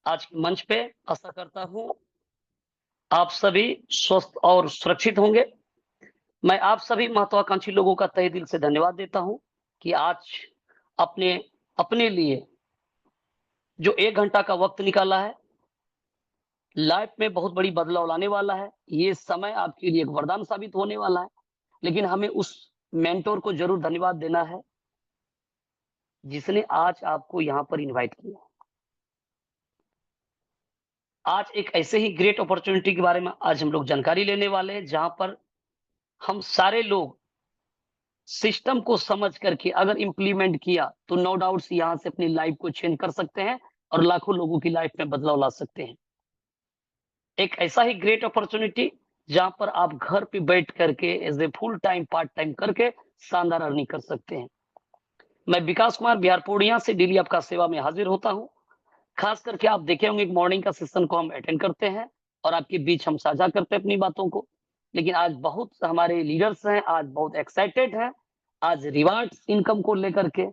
आज के मंच पे आशा करता हूँ आप सभी स्वस्थ और सुरक्षित होंगे। मैं आप सभी महत्वाकांक्षी लोगों का तहे दिल से धन्यवाद देता हूँ कि आज अपने अपने लिए जो 1 घंटा का वक्त निकाला है, लाइफ में बहुत बड़ी बदलाव लाने वाला है। ये समय आपके लिए एक वरदान साबित होने वाला है, लेकिन हमें उस मेंटर को ज़रूर धन्यवाद देना है, जिसने आज आपको यहाँ पर इनवाइट किया। आज एक ऐसे ही ग्रेट अपॉर्च्युनिटी के बारे में आज हम लोग जानकारी लेने वाले हैं, जहाँ पर हम सारे लोग सिस्टम को समझ करके अगर इम्प्लीमेंट किया, तो नो डाउट्स यहाँ से अपनी लाइफ को चेंज कर सकते हैं और लाखों लोगों की लाइफ में बदलाव ला सकते हैं। एक ऐसा ही ग्रेट अपॉर्च्युनिटी जहाँ पर आप घर पे बैठ करके as a full time, part time करके शानदार अर्निंग कर सकते हैं। मैं विकास कुमार बिहार पूर्णिया से डेली आपका सेवा में हाजिर होता हूँ। खास करके आप देखे होंगे एक मॉर्निंग का सेशन को हम अटेंड करते हैं और आपके बीच हम साझा करते हैं अपनी बातों को। लेकिन आज बहुत हमारे लीडर्स हैं, आज बहुत एक्साइटेड हैं, आज रिवार्ड्स इनकम को लेकर के।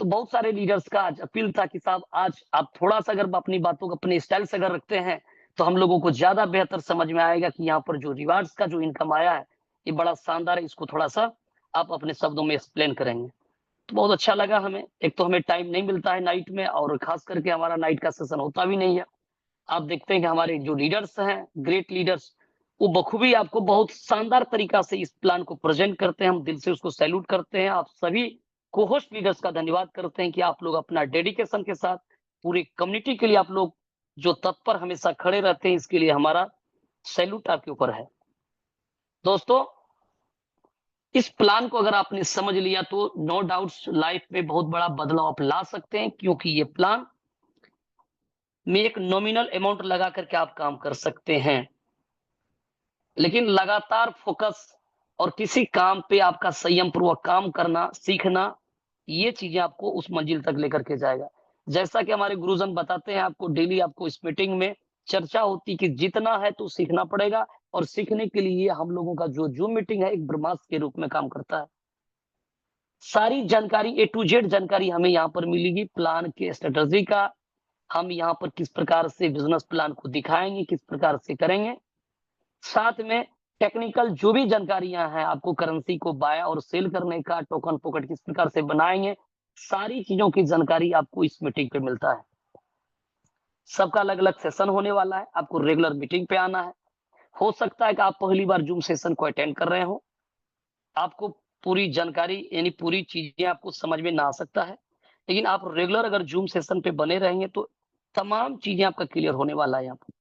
तो बहुत सारे लीडर्स का आज अपील था कि साहब आज आप थोड़ा-सा अगर अपनी बातों को अपने स्टाइल से अगर रखते हैं, तो हम लोगों को ज़्यादा बेहतर समझ में आएगा कि यहाँ पर जो रिवार्ड्स का जो इनकम आया है, ये बड़ा शानदार है, इसको थोड़ा-सा आप अपने शब्दों में एक्सप्लेन करेंगे। तो बहुत अच्छा लगा हमें। एक तो हमें टाइम नहीं मिलता है नाइट में और खास करके हमारा नाइट का सेशन होता भी नहीं है। आप देखते हैं कि हमारे जो लीडर्स हैं, ग्रेट लीडर्स, वो बखूबी आपको बहुत शानदार तरीका से इस प्लान को प्रेज़ेंट करते हैं। हम दिल से उसको सैल्यूट करते हैं। आप सभी को-होस्ट लीडर्स का धन्यवाद करते हैं कि आप लोग अपना डेडिकेशन के साथ पूरी कम्युनिटी के लिए आप लोग जो तत्पर हमेशा खड़े रहते हैं, इसके लिए हमारा सैल्यूट आपके ऊपर है। दोस्तों, इस प्लान को अगर आपने समझ लिया तो नो डाउट्स लाइफ में बहुत बड़ा बदलाव आप ला सकते हैं, क्योंकि ये प्लान में एक नॉमिनल अमाउंट लगा करके आप काम कर सकते हैं। लेकिन लगातार फ़ोकस और किसी काम पे आपका संयम पूर्वक काम करना, सीखना, ये चीज़ें आपको उस मंजिल तक लेकर के जाएगा। जैसा कि हमारे गुरुजन बताते हैं आपको डेली आपको इस मीटिंग में चर्चा होती कि जितना है तो सीखना पड़ेगा और सीखने के लिए हम लोगों का जो ज़ूम मीटिंग है एक ब्रह्मास्त्र के रूप में काम करता है। सारी जानकारी ए टू जेड जानकारी हमें यहाँ पर मिलेगी प्लान के स्ट्रैटेजी का। हम यहाँ पर किस प्रकार से बिज़नेस प्लान को दिखाएँगे, किस प्रकार से करेंगे। साथ में टेक्निकल जो भी जानकारियाँ हैं, आपको करेंसी को बाय और सेल करने का, टोकन पॉकेट किस प्रकार से बनाएँगे, सारी चीज़ों की जानकारी आपको इस मीटिंग पे मिलता है। सबका अलग-अलग सेशन होने वाला है, आपको रेगुलर मीटिंग पे आना है। हो सकता है कि आप पहली बार ज़ूम सेशन को अटेंड कर रहे हों, आपको पूरी जानकारी यानी पूरी चीज़ें आपको समझ में ना आ सकता है। लेकिन आप रेगुलर अगर ज़ूम सेशन पे बने रहेंगे तो तमाम चीज़ें आपका क्लियर होने वाला है यहाँ पे।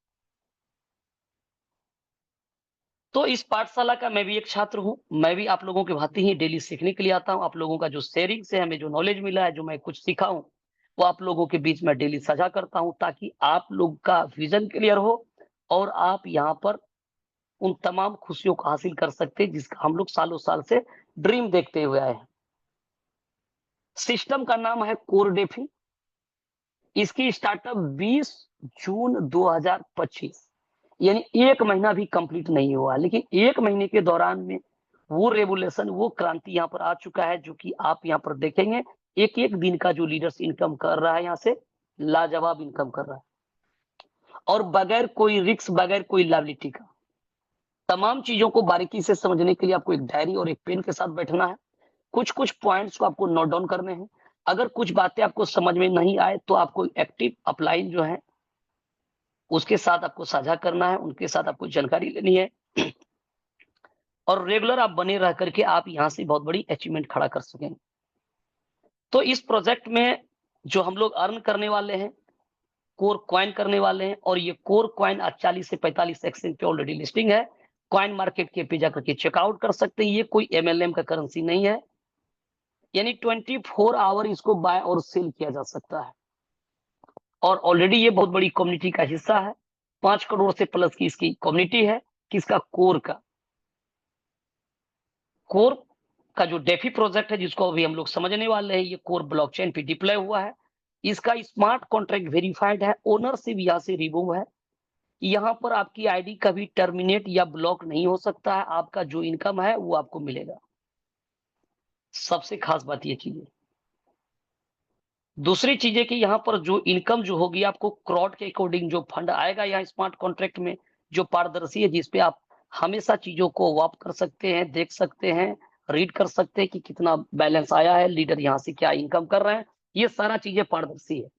तो इस पाठशाला का मैं भी एक छात्र हूँ। मैं भी आप लोगों की भाँति ही डेली सीखने के लिए आता हूँ। आप लोगों का जो शेयरिंग से हमें जो नॉलेज मिला है, जो मैं कुछ सीखा हूँ, वो आप लोगों के बीच में डेली साझा करता हूँ ताकि आप लोग का विज़न क्लियर हो और आप यहाँ पर उन तमाम खुशियों को हासिल कर सकते हैं जिसका हम लोग सालों-साल से ड्रीम देखते हुए आए हैं। सिस्टम का नाम है कोरडेफी। इसकी स्टार्टअप 20 जून 2025 यानी 1 महीना भी कंप्लीट नहीं हुआ, लेकिन 1 महीने के दौरान में वो रेवोल्यूशन, वो क्रांति यहाँ पर आ चुका है, जो कि आप यहाँ पर देखेंगे। एक-एक दिन का जो लीडर्स इनकम कर रहा है यहाँ से, लाजवाब इनकम कर रहा है और बगैर कोई रिस्क, बगैर कोई लायबिलिटी का। तमाम चीज़ों को बारीकी से समझने के लिए आपको एक डायरी और एक पेन के साथ बैठना है। कुछ-कुछ पॉइंट्स को आपको नोट डाउन करने हैं। अगर कुछ बातें आपको समझ में नहीं आए, तो आपको एक्टिव अपलाइन जो है उसके साथ आपको साझा करना है, उनके साथ आपको जानकारी लेनी है और रेगुलर आप बने रह करके आप यहाँ से बहुत बड़ी अचीवमेंट खड़ा कर सकेंगे। तो इस प्रोजेक्ट में जो हम लोग अर्न करने वाले हैं, कोर कॉइन करने वाले हैं और ये कोर कॉइन आज 40 से 45 एक्सचेंज पे ऑलरेडी लिस्टिंग है। कॉइन मार्केट के पे जाकर के चेकआउट कर सकते हैं। ये कोई एमएलएम का करेंसी नहीं है, यानी 24 आवर इसको बाय और सेल किया जा सकता है और ऑलरेडी ये बहुत बड़ी कम्युनिटी का हिस्सा है। 5 करोड़ से प्लस की इसकी कम्युनिटी है, किसका कोर का। कोर का जो डेफी प्रोजेक्ट है जिसको अभी हम लोग समझने वाले हैं, ये कोर ब्लॉकचेन पे डिप्लॉय हुआ है। इसका स्मार्ट कॉन्ट्रैक्ट वेरिफाइड है, ओनरशिप यहाँ से रिमूव है। यहाँ पर आपकी आईडी कभी टर्मिनेट या ब्लॉक नहीं हो सकता है, आपका जो इनकम है वो आपको मिलेगा। सबसे खास बात ये चीज़ है। दूसरी चीज है कि यहाँ पर जो इनकम जो होगी आपको क्रोड के अकॉर्डिंग जो फंड आएगा यहाँ स्मार्ट कॉन्ट्रैक्ट में, जो पारदर्शी है, जिसपे आप हमेशा चीजों को वाप कर सकते हैं, देख सकते हैं, रीड कर सकते हैं कि कितना बैलेंस आया है, लीडर यहाँ से क्या इनकम कर रहे हैं, ये सारा चीजें पारदर्शी है।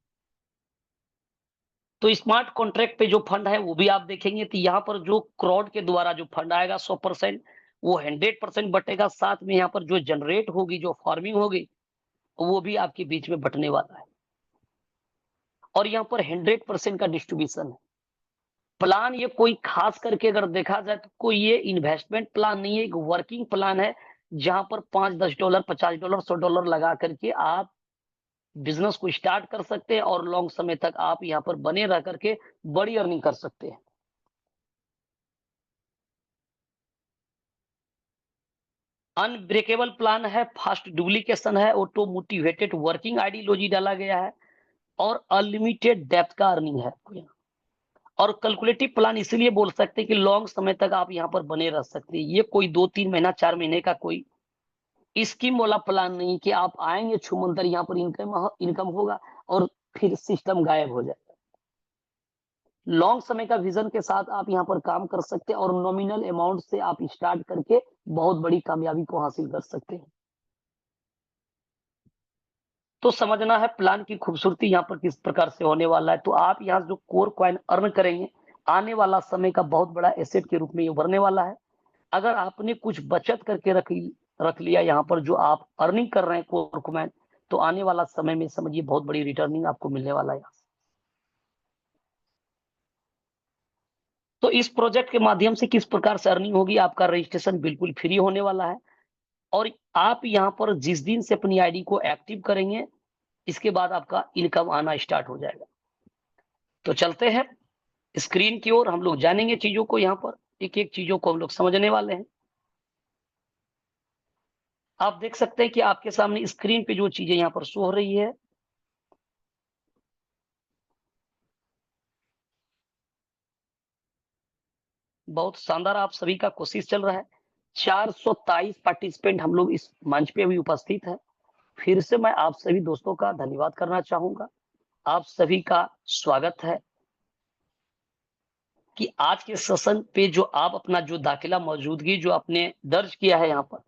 तो स्मार्ट कॉन्ट्रैक्ट पे जो फंड है वो भी आप देखेंगे तो यहाँ पर जो क्रोड के द्वारा जो फंड आएगा 100% वो 100% बटेगा, साथ में यहाँ पर जो जनरेट होगी, जो फार्मिंग होगी, वो भी आपके बीच में बटने वाला है। और यहाँ पर 100% का डिस्ट्रीब्यूशन है। प्लान ये कोई खास करके अगर देखा जाए तो कोई ये इन्वेस्टमेंट प्लान नहीं है, एक वर्किंग प्लान है, जहां पर $5-10 $50 $100 लगा करके आप बिजनेस को स्टार्ट कर सकते हैं और लॉन्ग समय तक आप यहाँ पर बने रह करके बड़ी अर्निंग कर सकते हैं। अनब्रेकेबल प्लान है, फास्ट डुप्लीकेशन है, ऑटो मोटिवेटेड वर्किंग आइडियोलॉजी डाला गया है और अनलिमिटेड डेप्थ का अर्निंग है आपको यहाँ। और कैलकुलेटिव प्लान इसीलिए बोल सकते हैं कि लॉन्ग समय तक आप यहाँ पर बने रह सकते हैं। ये कोई 2-3 महीना 4 महीने का कोई स्कीम वाला प्लान नहीं कि आप आएंगे छुमंतर यहाँ पर इनकम इनकम होगा और फिर सिस्टम गायब हो जाए। लॉन्ग समय का विजन के साथ आप यहाँ पर काम कर सकते हैं और नॉमिनल अमाउंट से आप स्टार्ट करके बहुत बड़ी कामयाबी को हासिल कर सकते हैं। तो समझना है प्लान की खूबसूरती यहाँ पर किस प्रकार से होने वाला है। तो आप यहाँ जो कोर कॉइन अर्न करेंगे, आने वाला समय का बहुत बड़ा एसेट के रूप में ये उभरने वाला है। अगर आपने कुछ बचत करके रख लिया यहाँ पर, जो आप अर्निंग कर रहे हैं कोर कॉइन, तो आने वाला समय में समझिए बहुत बड़ी रिटर्निंग आपको मिलने वाला है। तो इस प्रोजेक्ट के माध्यम से किस प्रकार से अर्निंग होगी, आपका रजिस्ट्रेशन बिल्कुल फ्री होने वाला है और आप यहाँ पर जिस दिन से अपनी आईडी को एक्टिव करेंगे, इसके बाद आपका इनकम आना स्टार्ट हो जाएगा। तो चलते हैं स्क्रीन की ओर, हम लोग जानेंगे चीजों को, यहाँ पर एक एक चीजों को हम लोग समझने वाले हैं। आप देख सकते हैं कि आपके सामने स्क्रीन पे जो चीजें यहाँ पर शो हो रही है, बहुत शानदार आप सभी का कोशिश चल रहा है। 423 पार्टिसिपेंट हम लोग इस मंच पे अभी उपस्थित है। फिर से मैं आप सभी दोस्तों का धन्यवाद करना चाहूंगा। आप सभी का स्वागत है कि आज के सेशन पे जो आप अपना जो दाखिला मौजूदगी जो आपने दर्ज किया है यहाँ पर,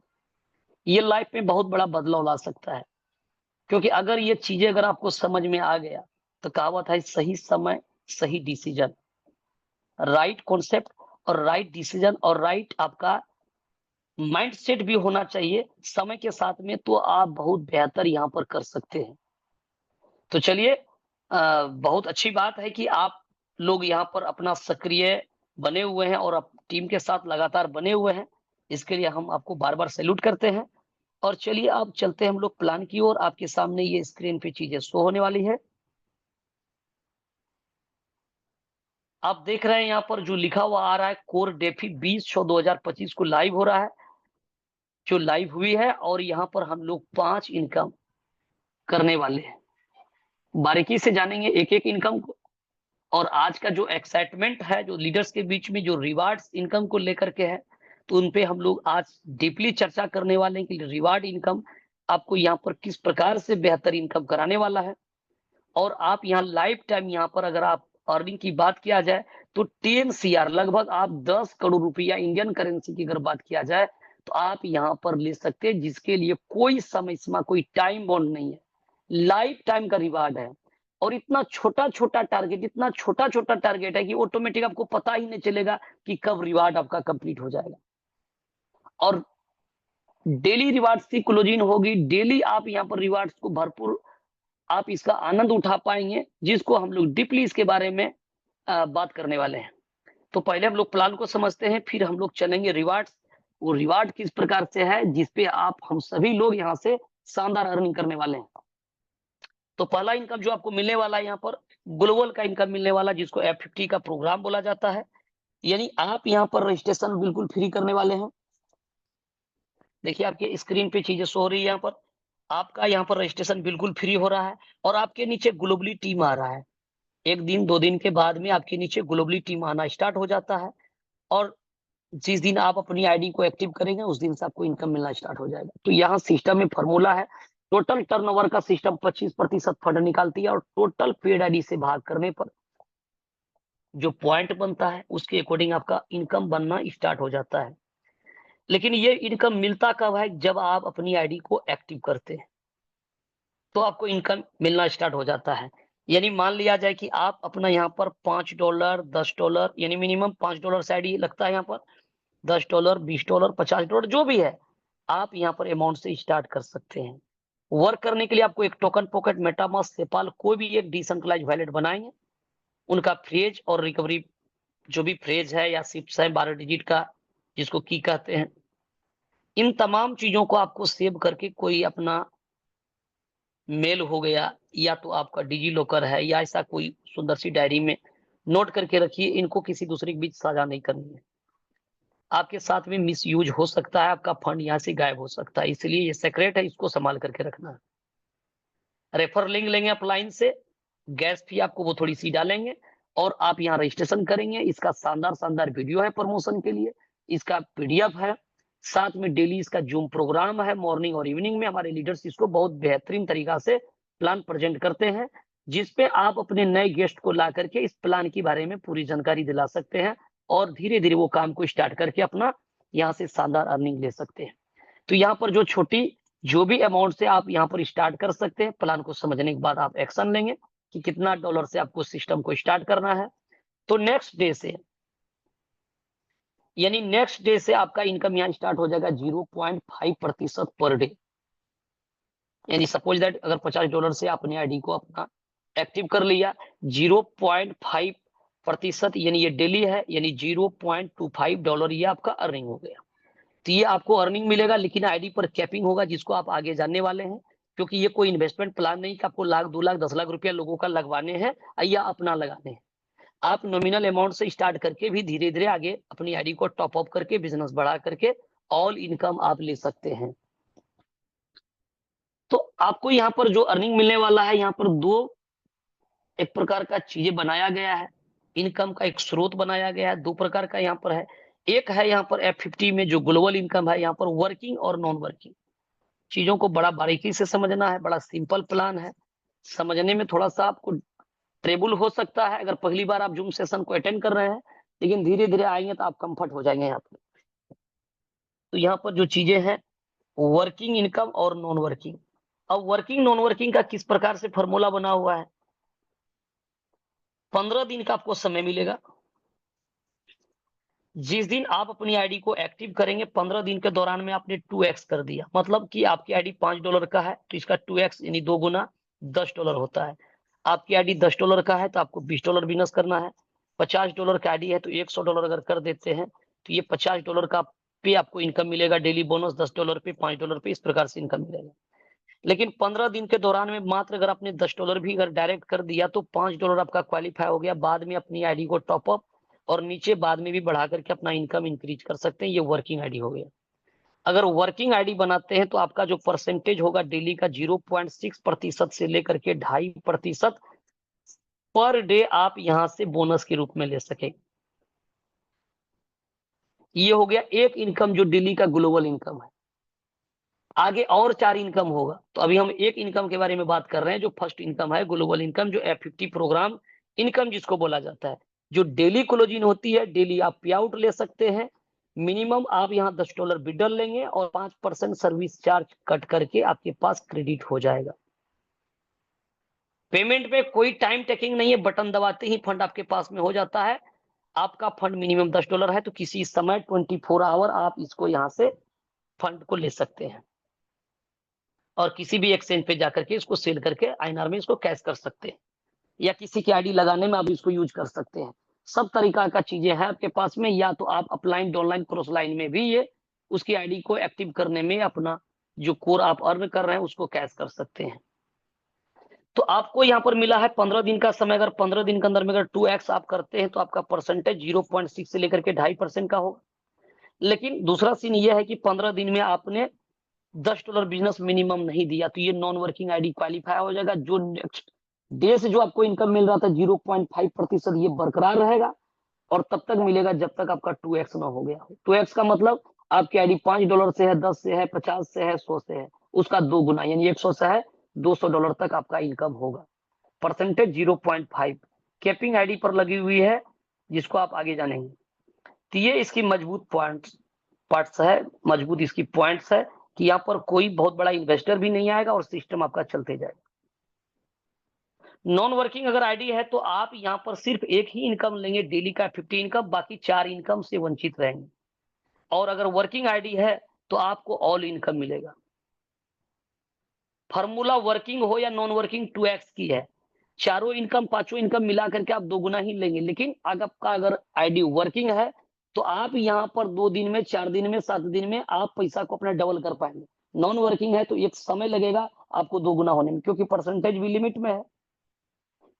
ये लाइफ में बहुत बड़ा बदलाव ला सकता है। क्योंकि अगर ये चीजें अगर आपको समझ में आ गया तो कहावत है, सही समय सही डिसीजन, राइट कॉन्सेप्ट और राइट डिसीजन और राइट आपका माइंड सेट भी होना चाहिए समय के साथ में, तो आप बहुत बेहतर यहाँ पर कर सकते हैं। तो चलिए, बहुत अच्छी बात है कि आप लोग यहाँ पर अपना सक्रिय बने हुए हैं और आप टीम के साथ लगातार बने हुए हैं। इसके लिए हम आपको बार-बार सैल्यूट करते हैं। और चलिए अब चलते हैं हम लोग प्लान की ओर। आपके सामने ये स्क्रीन पे चीजें शो होने वाली है। आप देख रहे हैं यहाँ पर जो लिखा हुआ आ रहा है, कोर डेफी 20/6/2025 को लाइव हो रहा है, जो लाइव हुई है और यहाँ पर हम लोग 5 इनकम करने वाले हैं। बारीकी से जानेंगे एक-एक इनकम को। और आज का जो एक्साइटमेंट है, जो लीडर्स के बीच में जो रिवार्ड्स इनकम को लेकर के है, तो उन पे हम लोग आज डीपली चर्चा करने वाले हैं कि रिवार्ड इनकम आपको यहाँ पर किस प्रकार से बेहतर इनकम कराने वाला है। और आप यहाँ लाइफ टाइम यहाँ पर अगर आप अर्निंग की बात किया जाए तो 10 सीआर लगभग आप 10 करोड़ रुपया इंडियन करेंसी की अगर बात किया जाए तो आप यहाँ पर ले सकते हैं, जिसके लिए कोई समय सीमा, कोई टाइम बॉन्ड नहीं है, लाइफ टाइम का रिवार्ड है। और इतना छोटा-छोटा टारगेट, इतना छोटा-छोटा टारगेट है कि ऑटोमेटिक आपको पता ही नहीं चलेगा कि कब रिवार्ड आपका कंप्लीट हो जाएगा। और डेली रिवार्ड्स की क्लोजिंग होगी, डेली आप यहाँ पर रिवार्ड्स को भरपूर आप इसका आनंद उठा पाएँगे, जिसको हम लोग डीपली इसके बारे में बात करने वाले हैं। तो पहले हम लोग प्लान को समझते हैं, फिर हम लोग चलेंगे रिवार्ड्स। वो रिवार्ड किस प्रकार से है, जिस पे आप हम सभी लोग यहाँ से शानदार अर्निंग करने वाले हैं। तो पहला इनकम जो आपको मिलने वाला है यहाँ पर, ग्लोबल का इनकम मिलने वाला, जिसको F50 का प्रोग्राम बोला जाता है। यानी आप यहाँ पर रजिस्ट्रेशन बिल्कुल फ्री करने वाले हैं। देखिए आपके स्क्रीन पे चीजें शो हो रही है यहाँ पर। आपका यहाँ पर रजिस्ट्रेशन बिल्कुल फ्री हो रहा है और आपके नीचे ग्लोबली टीम आ रहा है। 1 दिन 2 दिन के बाद में आपके नीचे ग्लोबली टीम आना स्टार्ट हो जाता है और जिस दिन आप अपनी आईडी को एक्टिव करेंगे उस दिन से आपको इनकम मिलना स्टार्ट हो जाएगा। तो यहाँ सिस्टम में फॉर्मूला है टोटल टर्नओवर का सिस्टम 25% फंड निकालती है और टोटल पेड आईडी से भाग करने पर जो पॉइंट बनता है उसके अकॉर्डिंग आपका इनकम बनना स्टार्ट हो जाता है। लेकिन ये इनकम मिलता कब है? जब आप अपनी आईडी को एक्टिव करते हैं तो आपको इनकम मिलना स्टार्ट हो जाता है। यानी मान लिया जाए कि आप अपना यहाँ पर $5 $10 यानी मिनिमम $5 से आईडी लगता है, यहाँ पर $10 $20 $50 जो भी है आप यहाँ पर अमाउंट से स्टार्ट कर सकते हैं। वर्क करने के लिए आपको एक टोकन पॉकेट, मेटामास्क, सेपाल कोई भी एक डिसेंट्रलाइज वैलेट बनाएंगे। उनका फ्रेज और रिकवरी जो भी फ्रेज है या सिप्स है 12 डिजिट का जिसको की कहते हैं, इन तमाम चीजों को आपको सेव करके कोई अपना मेल हो गया या तो आपका डिजी लॉकर है या ऐसा कोई सुंदर सी डायरी में नोट करके रखिए। इनको किसी दूसरे के बीच साझा नहीं करनी है। आपके साथ में मिसयूज हो सकता है, आपका फंड यहाँ से गायब हो सकता है, इसलिए ये सीक्रेट है, इसको संभाल करके रखना है। रेफर लिंक लेंगे अपलाइन से, गैस फी आपको वो थोड़ी सी डालेंगे और आप यहाँ रजिस्ट्रेशन करेंगे। इसका शानदार शानदार वीडियो है प्रमोशन के लिए, इसका पीडीएफ है, साथ में डेली इसका जूम प्रोग्राम है, मॉर्निंग और इवनिंग में हमारे लीडर्स इसको बहुत बेहतरीन तरीका से प्लान प्रेजेंट करते हैं, जिसपे आप अपने नए गेस्ट को ला करके इस प्लान के बारे में पूरी जानकारी दिला सकते हैं और धीरे धीरे वो काम को स्टार्ट करके अपना यहाँ से शानदार अर्निंग ले सकते हैं। तो यहाँ पर जो भी अमाउंट से आप यहाँ पर स्टार्ट कर सकते हैं, प्लान को समझने के बाद आप एक्शन लेंगे कि कितना डॉलर से आपको सिस्टम को स्टार्ट करना है। तो नेक्स्ट डे से आपका इनकम यहाँ स्टार्ट हो जाएगा 0.5% पर डे। यानी सपोज दैट अगर $50 से आपने आईडी को अपना एक्टिव कर लिया, 0.5% यानी ये डेली है, यानी $0.25 ये आपका अर्निंग हो गया। तो ये आपको अर्निंग मिलेगा, लेकिन आईडी पर कैपिंग होगा जिसको आप आगे जानने वाले हैं, क्योंकि ये कोई इन्वेस्टमेंट प्लान नहीं कि आपको लाख 2 लाख 10 लाख रुपया लोगों का लगवाने हैं या अपना लगाने हैं। आप नॉमिनल अमाउंट से स्टार्ट करके भी धीरे धीरे आगे अपनी आईडी को टॉप अप करके बिजनेस बढ़ा करके ऑल इनकम आप ले सकते हैं। तो आपको यहाँ पर जो अर्निंग मिलने वाला है, यहाँ पर एक प्रकार का चीजें बनाया गया है, इनकम का एक स्रोत बनाया गया है। 2 प्रकार का यहाँ पर है। एक है यहाँ पर F50 में जो ग्लोबल इनकम है, यहाँ पर वर्किंग और नॉन वर्किंग चीजों को बड़ा बारीकी से समझना है। बड़ा सिंपल प्लान है, समझने में थोड़ा सा आपको ट्रेबल हो सकता है अगर पहली बार आप जूम सेशन को अटेंड कर रहे हैं, लेकिन धीरे धीरे आएंगे तो आप कंफर्ट हो जाएंगे यहाँ पर। तो यहाँ पर जो चीजें हैं वर्किंग इनकम और नॉन वर्किंग। अब वर्किंग नॉन वर्किंग का किस प्रकार से फॉर्मूला बना हुआ है? 15 दिन का आपको समय मिलेगा। जिस दिन आप अपनी आईडी को एक्टिव करेंगे 15 दिन के दौरान में आपने 2x कर दिया, मतलब कि आपकी आईडी $5 का है तो इसका 2x यानी 2 गुना $10 होता है। आपकी आईडी $10 का है तो आपको $20 बिजनेस करना है। $50 का आईडी है तो $100 अगर कर देते हैं तो ये $50 का पे आपको इनकम मिलेगा। डेली बोनस $10 पे, $5 पे, इस प्रकार से इनकम मिलेगा। लेकिन 15 दिन के दौरान में मात्र अगर आपने $10 भी अगर डायरेक्ट कर दिया तो $5 आपका क्वालिफाई हो गया। बाद में अपनी आईडी को टॉप अप और नीचे बाद में भी बढ़ा करके अपना इनकम इंक्रीज कर सकते हैं। ये वर्किंग आईडी हो गया। अगर वर्किंग आईडी बनाते हैं तो आपका जो परसेंटेज होगा डेली का 0.6% से लेकर के 2.5% पर डे आप यहां से बोनस के रूप में ले सके। ये हो गया एक इनकम जो डेली का ग्लोबल इनकम है। आगे और 4 इनकम होगा, तो अभी हम एक इनकम के बारे में बात कर रहे हैं जो फर्स्ट इनकम है, ग्लोबल इनकम, जो F50 प्रोग्राम इनकम जिसको बोला जाता है। जो डेली क्लोजिंग होती है, डेली आप पे आउट ले सकते हैं। मिनिमम आप यहाँ $10 विड्रॉल लेंगे और 5% सर्विस चार्ज कट करके आपके पास क्रेडिट हो जाएगा। पेमेंट में कोई टाइम टेकिंग नहीं है, बटन दबाते ही फंड आपके पास में हो जाता है। आपका फंड मिनिमम $10 है तो किसी समय 24 आवर आप इसको यहाँ से फंड को ले सकते हैं और किसी भी एक्सचेंज पे जाकर के इसको सेल करके आईएनआर में इसको कैश कर सकते हैं या किसी की आईडी लगाने में आप इसको यूज कर सकते हैं। सब तरीका का चीजें हैं आपके पास में, या तो आप अपलाइन डाउनलाइन क्रॉस लाइन में भी ये उसकी आईडी को एक्टिव करने में अपना जो कोर आप अर्न कर रहे हैं उसको कैश कर सकते हैं। तो आपको यहाँ पर मिला है 15 दिन का समय। अगर 15 दिन के अंदर में अगर 2x आप करते हैं तो आपका परसेंटेज 0.6 से लेकर के 2.5% का होगा। लेकिन दूसरा सीन ये है कि 15 दिन में आपने $10 बिजनेस मिनिमम नहीं दिया तो ये नॉन वर्किंग आईडी क्वालिफाई हो जाएगा। जो नेक्स्ट डे से जो आपको इनकम मिल रहा था 0.5% ये बरकरार रहेगा और तब तक मिलेगा जब तक आपका 2x ना हो गया हो। 2x का मतलब आपकी आईडी $5 से है, 10 से है, 50 से है, 100 से है, उसका 2 गुना, यानी 100 से है $200 तक आपका इनकम होगा। परसेंटेज 0.5 कैपिंग आईडी पर लगी हुई है, जिसको आप आगे जानेंगे। तो ये इसकी मजबूत पार्ट्स है, मजबूत इसकी पॉइंट्स है कि यहाँ पर कोई बहुत बड़ा इन्वेस्टर भी नहीं आएगा और सिस्टम आपका चलते जाएगा। नॉन वर्किंग अगर आईडी है तो आप यहाँ पर सिर्फ एक ही इनकम लेंगे डेली का 50 इनकम, बाकी 4 इनकम से वंचित रहेंगे। और अगर वर्किंग आईडी है तो आपको ऑल इनकम मिलेगा। फॉर्मूला वर्किंग हो या नॉन वर्किंग 2x की है, चारों इनकम पांचों इनकम मिला करके आप 2 गुना ही लेंगे। लेकिन आपका अगर आईडी वर्किंग है तो आप यहाँ पर 2 दिन में, 4 दिन में, 7 दिन में आप पैसा को अपना डबल कर पाएंगे। नॉन वर्किंग है तो एक समय लगेगा आपको 2 गुना होने में, क्योंकि परसेंटेज भी लिमिट में है।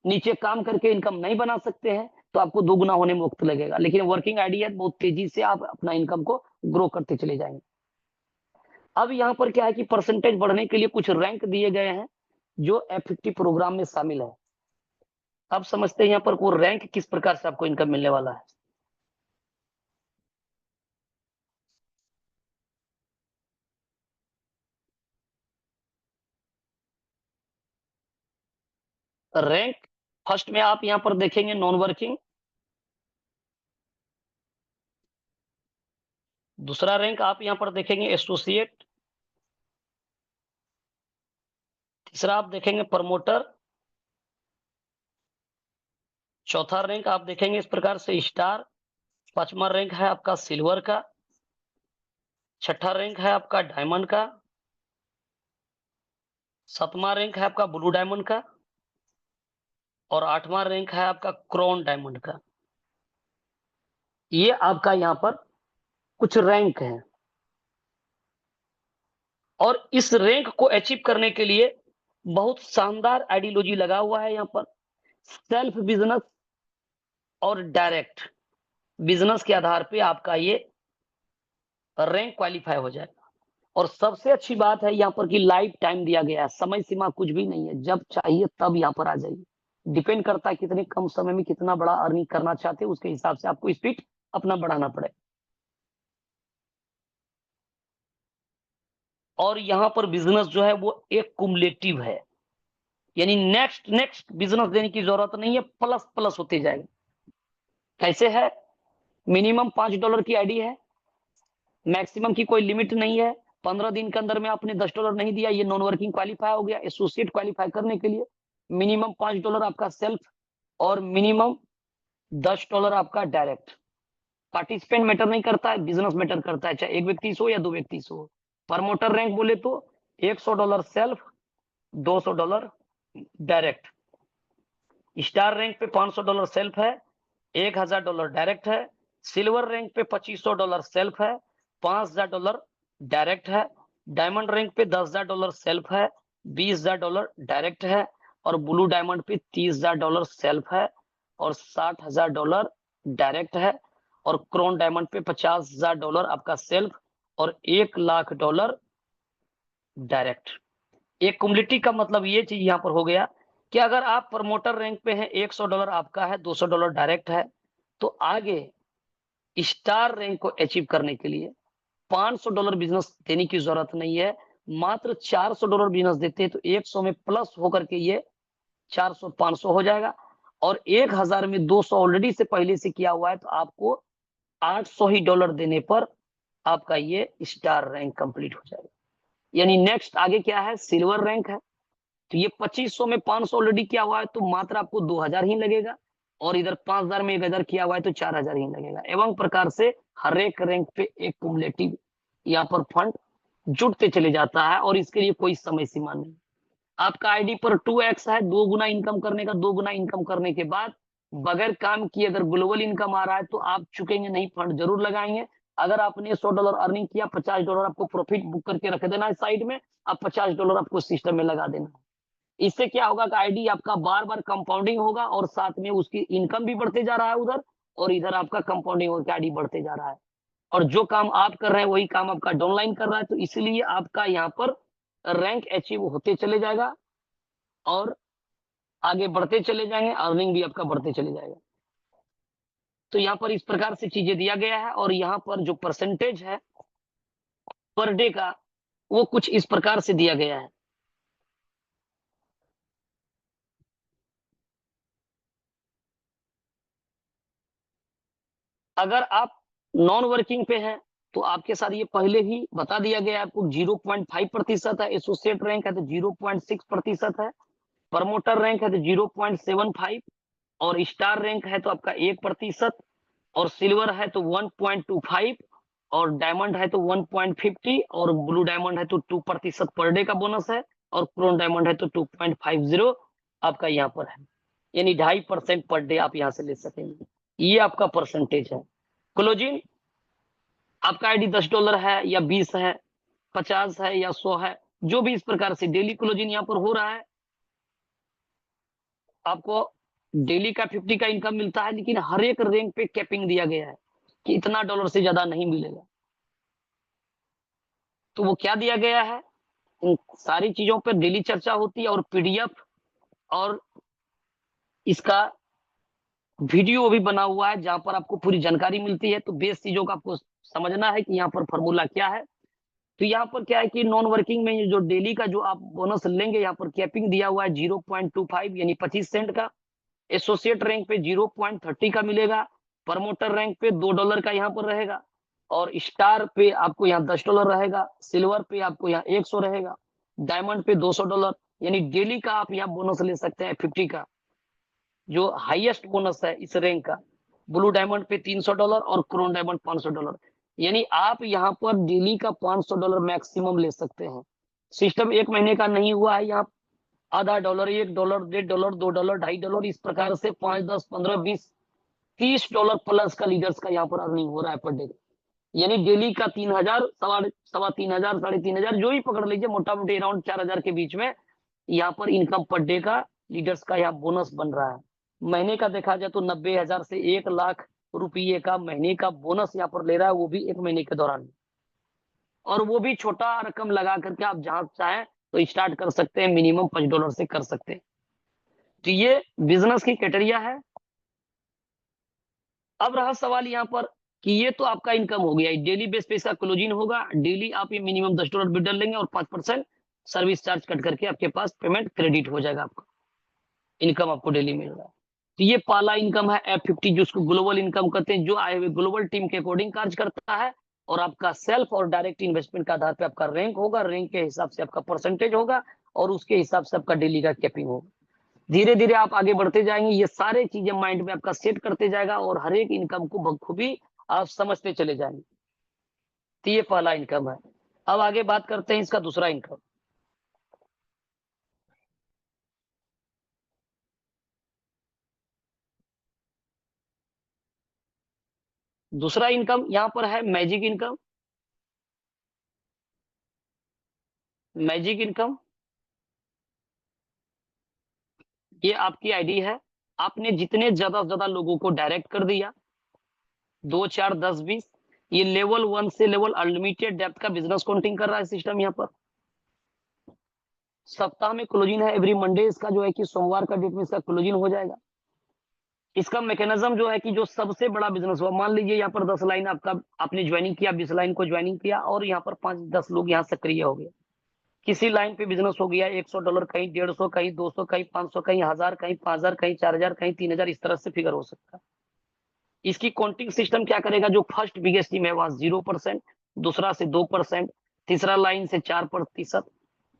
नीचे काम करके इनकम नहीं बना सकते हैं तो आपको 2 गुना होने में वक्त लगेगा। लेकिन वर्किंग आईडी है, बहुत तेजी से आप अपना इनकम को ग्रो करते चले जाएंगे। अब यहाँ पर क्या है कि परसेंटेज बढ़ने के लिए कुछ रैंक दिए गए हैं जो F50 प्रोग्राम में शामिल है। अब समझते हैं यहाँ पर वो रैंक किस प्रकार से आपको इनकम मिलने वाला है। रैंक फर्स्ट में आप यहाँ पर देखेंगे नॉन वर्किंग, दूसरा रैंक आप यहाँ पर देखेंगे एसोसिएट, तीसरा आप देखेंगे प्रमोटर, चौथा रैंक आप देखेंगे इस प्रकार से स्टार, पांचवा रैंक है आपका सिल्वर का, छठा रैंक है आपका डायमंड का, सातवां रैंक है आपका ब्लू डायमंड का, और आठवां रैंक है आपका क्राउन डायमंड का। ये आपका यहाँ पर कुछ रैंक है। और इस रैंक को अचीव करने के लिए बहुत शानदार आइडियोलॉजी लगा हुआ है यहाँ पर। सेल्फ बिजनेस और डायरेक्ट बिजनेस के आधार पे आपका ये रैंक क्वालिफाई हो जाएगा। और सबसे अच्छी बात है यहाँ पर कि लाइफ टाइम दिया गया है, समय सीमा कुछ भी नहीं है, जब चाहिए तब यहाँ पर आ जाइए। डिपेंड करता है कितने कम समय में कितना बड़ा अर्निंग करना चाहते हैं, उसके हिसाब से आपको स्पीड अपना बढ़ाना पड़े। और यहाँ पर बिजनेस जो है वो एक कुमुलेटिव है, यानी नेक्स्ट नेक्स्ट बिजनेस देने की जरूरत नहीं है, प्लस प्लस होते जाएगा। कैसे है? मिनिमम $5 की आईडी है, मैक्सिमम की कोई लिमिट नहीं है। 15 दिन के अंदर में आपने $10 नहीं दिया, ये नॉन वर्किंग क्वालिफाई हो गया। एसोसिएट क्वालिफाई करने के लिए मिनिमम $5 आपका सेल्फ और मिनिमम $10 आपका डायरेक्ट। पार्टिसिपेंट मैटर नहीं करता है, बिजनेस मैटर करता है, चाहे एक व्यक्ति से हो या 2 व्यक्ति से हो। प्रमोटर रैंक बोले तो $100 सेल्फ, $200 डायरेक्ट। स्टार रैंक पे $500 सेल्फ है, $1000 डायरेक्ट है। सिल्वर रैंक पे $2500 सेल्फ है, $5000 डायरेक्ट है। डायमंड रैंक पे $10000 सेल्फ है, $20000 डायरेक्ट है। और ब्लू डायमंड पे $30000 सेल्फ है और $60000 डायरेक्ट है। और क्रोन डायमंड पे $50000 आपका सेल्फ और $1,00,000 डायरेक्ट। एक कुमुलेटिव का मतलब ये चीज यहाँ पर हो गया कि अगर आप प्रमोटर रैंक पे हैं, $100 आपका है, $200 डायरेक्ट है, तो आगे स्टार रैंक को अचीव करने के लिए $500 बिजनेस देने की जरूरत नहीं है, मात्र $400 बिजनेस देते हैं तो 100 में प्लस होकर के ये 400 500 हो जाएगा। और 1000 में 200 ऑलरेडी से पहले से किया हुआ है तो आपको $800 ही देने पर आपका ये स्टार रैंक कंप्लीट हो जाएगा। यानी नेक्स्ट आगे क्या है? सिल्वर रैंक है। तो ये 2500 में 500 ऑलरेडी किया हुआ है तो मात्र आपको 2000 ही लगेगा। और इधर 5000 में 1000 किया हुआ है तो 4000 ही लगेगा। एवं प्रकार से हर एक रैंक पे एक कुमुलेटिव यहाँ पर फंड जुटते चले जाता है और इसके लिए कोई समय सीमा नहीं। आपका आईडी पर 2x है, 2 गुना इनकम करने का। 2 गुना इनकम करने के बाद बगैर काम किए अगर ग्लोबल इनकम आ रहा है तो आप चुकेंगे नहीं, फंड जरूर लगाएंगे। अगर आपने $100 अर्निंग किया, $50 आपको प्रॉफिट बुक करके रख देना है साइड में, अब $50 आपको सिस्टम में लगा देना है। इससे क्या होगा कि आईडी आपका बार बार कंपाउंडिंग होगा और साथ में उसकी इनकम भी बढ़ते जा रहा है उधर, और इधर आपका कंपाउंडिंग होकर आईडी बढ़ते जा रहा है। और जो काम आप कर रहे हैं वही काम आपका डाउनलाइन कर रहा है, तो इसलिए आपका यहाँ पर रैंक अचीव होते चले जाएगा और आगे बढ़ते चले जाएंगे, अर्निंग भी आपका बढ़ते चले जाएगा। तो यहाँ पर इस प्रकार से चीजें दिया गया है। और यहाँ पर जो परसेंटेज है पर डे का वो कुछ इस प्रकार से दिया गया है। अगर आप नॉन वर्किंग पे हैं तो आपके साथ ये पहले ही बता दिया गया है आपको, 0.5% है। एसोसिएट रैंक है तो 0.6% है। प्रमोटर रैंक है तो 0.75, और स्टार रैंक है तो आपका 1%, और सिल्वर है तो 1.25, और डायमंड है तो 1.50, और ब्लू डायमंड है तो 2% पर डे का बोनस है, और क्रोन डायमंड है तो 2.50 आपका यहाँ पर है। यानी 2.5% पर डे आप यहाँ से ले सकेंगे। ये आपका परसेंटेज है। क्लोजिंग आपका आईडी $10 है या 20 है, 50 है या 100 है, जो भी इस प्रकार से डेली क्लोजिंग यहाँ पर हो रहा है। आपको डेली का 50 का इनकम मिलता है, लेकिन हर एक रैंक पे कैपिंग दिया गया है कि इतना डॉलर से ज्यादा नहीं मिलेगा। तो वो क्या दिया गया है, इन सारी चीजों पर डेली चर्चा होती है, और पीडीएफ और इसका वीडियो भी बना हुआ है जहां पर आपको पूरी जानकारी मिलती है। तो बेस चीजों का आपको समझना है कि यहाँ पर फॉर्मूला क्या है। तो यहाँ पर क्या है कि नॉन वर्किंग में ये जो डेली का जो आप बोनस लेंगे, यहाँ पर कैपिंग दिया हुआ है 0.25 यानी 25 सेंट का। एसोसिएट रैंक पे 0.30 का मिलेगा। प्रमोटर रैंक पे $2 का यहाँ पर रहेगा, और स्टार पे आपको यहाँ $10 रहेगा। सिल्वर पे आपको यहाँ 100 रहेगा। डायमंड पे $200। यानी डेली का आप यहाँ बोनस ले सकते हैं 50 का, जो हाईएस्ट बोनस है इस रैंक का। ब्लू डायमंड पे $300 और क्रोन डायमंड $500। यानी आप यहाँ पर डेली का $500 मैक्सिमम ले सकते हैं। सिस्टम एक महीने का नहीं हुआ है, यहाँ आधा डॉलर, $1, $1.5, $2, $2.5, इस प्रकार से 5, 10, 15, 20, $30 प्लस का लीडर्स का यहाँ पर अर्निंग हो रहा है पर डे। यानी डेली का 3,000, सवा 3,000, 3,500, जो ही पकड़ लीजिए, मोटा मोटी अराउंड 4,000 के बीच में यहाँ पर इनकम पर डे का लीडर्स का यहाँ बोनस बन रहा है। महीने का देखा जाए तो 90,000 से 1 लाख रुपये का महीने का बोनस यहाँ पर ले रहा है, वो भी एक महीने के दौरान। और वो भी छोटा रकम लगा करके आप जहां चाहें तो स्टार्ट कर सकते हैं, मिनिमम $5 से कर सकते हैं। तो ये बिजनेस की क्राइटेरिया है। अब रहा सवाल यहाँ पर कि ये तो आपका इनकम हो गया, डेली बेस पे इसका क्लोजिंग होगा। डेली आप ये मिनिमम $10 बिल लेंगे, और 5% सर्विस चार्ज कट करके आपके पास पेमेंट क्रेडिट हो जाएगा। आपका इनकम आपको डेली मिल रहा है। तो ये पहला इनकम है F50, जिसको ग्लोबल इनकम कहते हैं, जो आए हुए ग्लोबल टीम के अकॉर्डिंग कार्य करता है। और आपका सेल्फ और डायरेक्ट इन्वेस्टमेंट के आधार पर आपका रैंक होगा, रैंक के हिसाब से आपका परसेंटेज होगा, और उसके हिसाब से आपका डेली का कैपिंग होगा। धीरे धीरे आप आगे बढ़ते जाएंगे, ये सारे चीजें माइंड में आपका सेट करते जाएगा, और हर एक इनकम को बखूबी आप समझते चले जाएंगे। तो ये पहला इनकम है। अब आगे बात करते हैं इसका दूसरा इनकम। दूसरा इनकम यहाँ पर है मैजिक इनकम। मैजिक इनकम, ये आपकी आईडी है। आपने जितने ज्यादा से ज्यादा लोगों को डायरेक्ट कर दिया, 2, 4, 10, 20, ये लेवल 1 से लेवल अनलिमिटेड डेप्थ का बिजनेस काउंटिंग कर रहा है सिस्टम यहाँ पर। सप्ताह में क्लोजिंग है एवरी मंडे, इसका जो है कि सोमवार का डेट में इसका क्लोजिंग हो जाएगा। इसका मैकेनिज्म जो है कि जो सबसे बड़ा बिजनेस हुआ, मान लीजिए यहाँ पर 10 लाइन आपका आपने ज्वाइनिंग किया, 20 लाइन को ज्वाइनिंग किया, और यहाँ पर 5-10 लोग यहाँ सक्रिय हो गए। किसी लाइन पे बिजनेस हो गया $100, कहीं 150, कहीं 200, कहीं 500, कहीं 1,000, कहीं 5,000, कहीं 4,000, कहीं 3,000, इस तरह से फिगर हो सकता है। इसकी काउंटिंग सिस्टम क्या करेगा, जो फर्स्ट बिगेस्ट टीम है वहां 0%, दूसरा से 2%, तीसरा लाइन से 4%,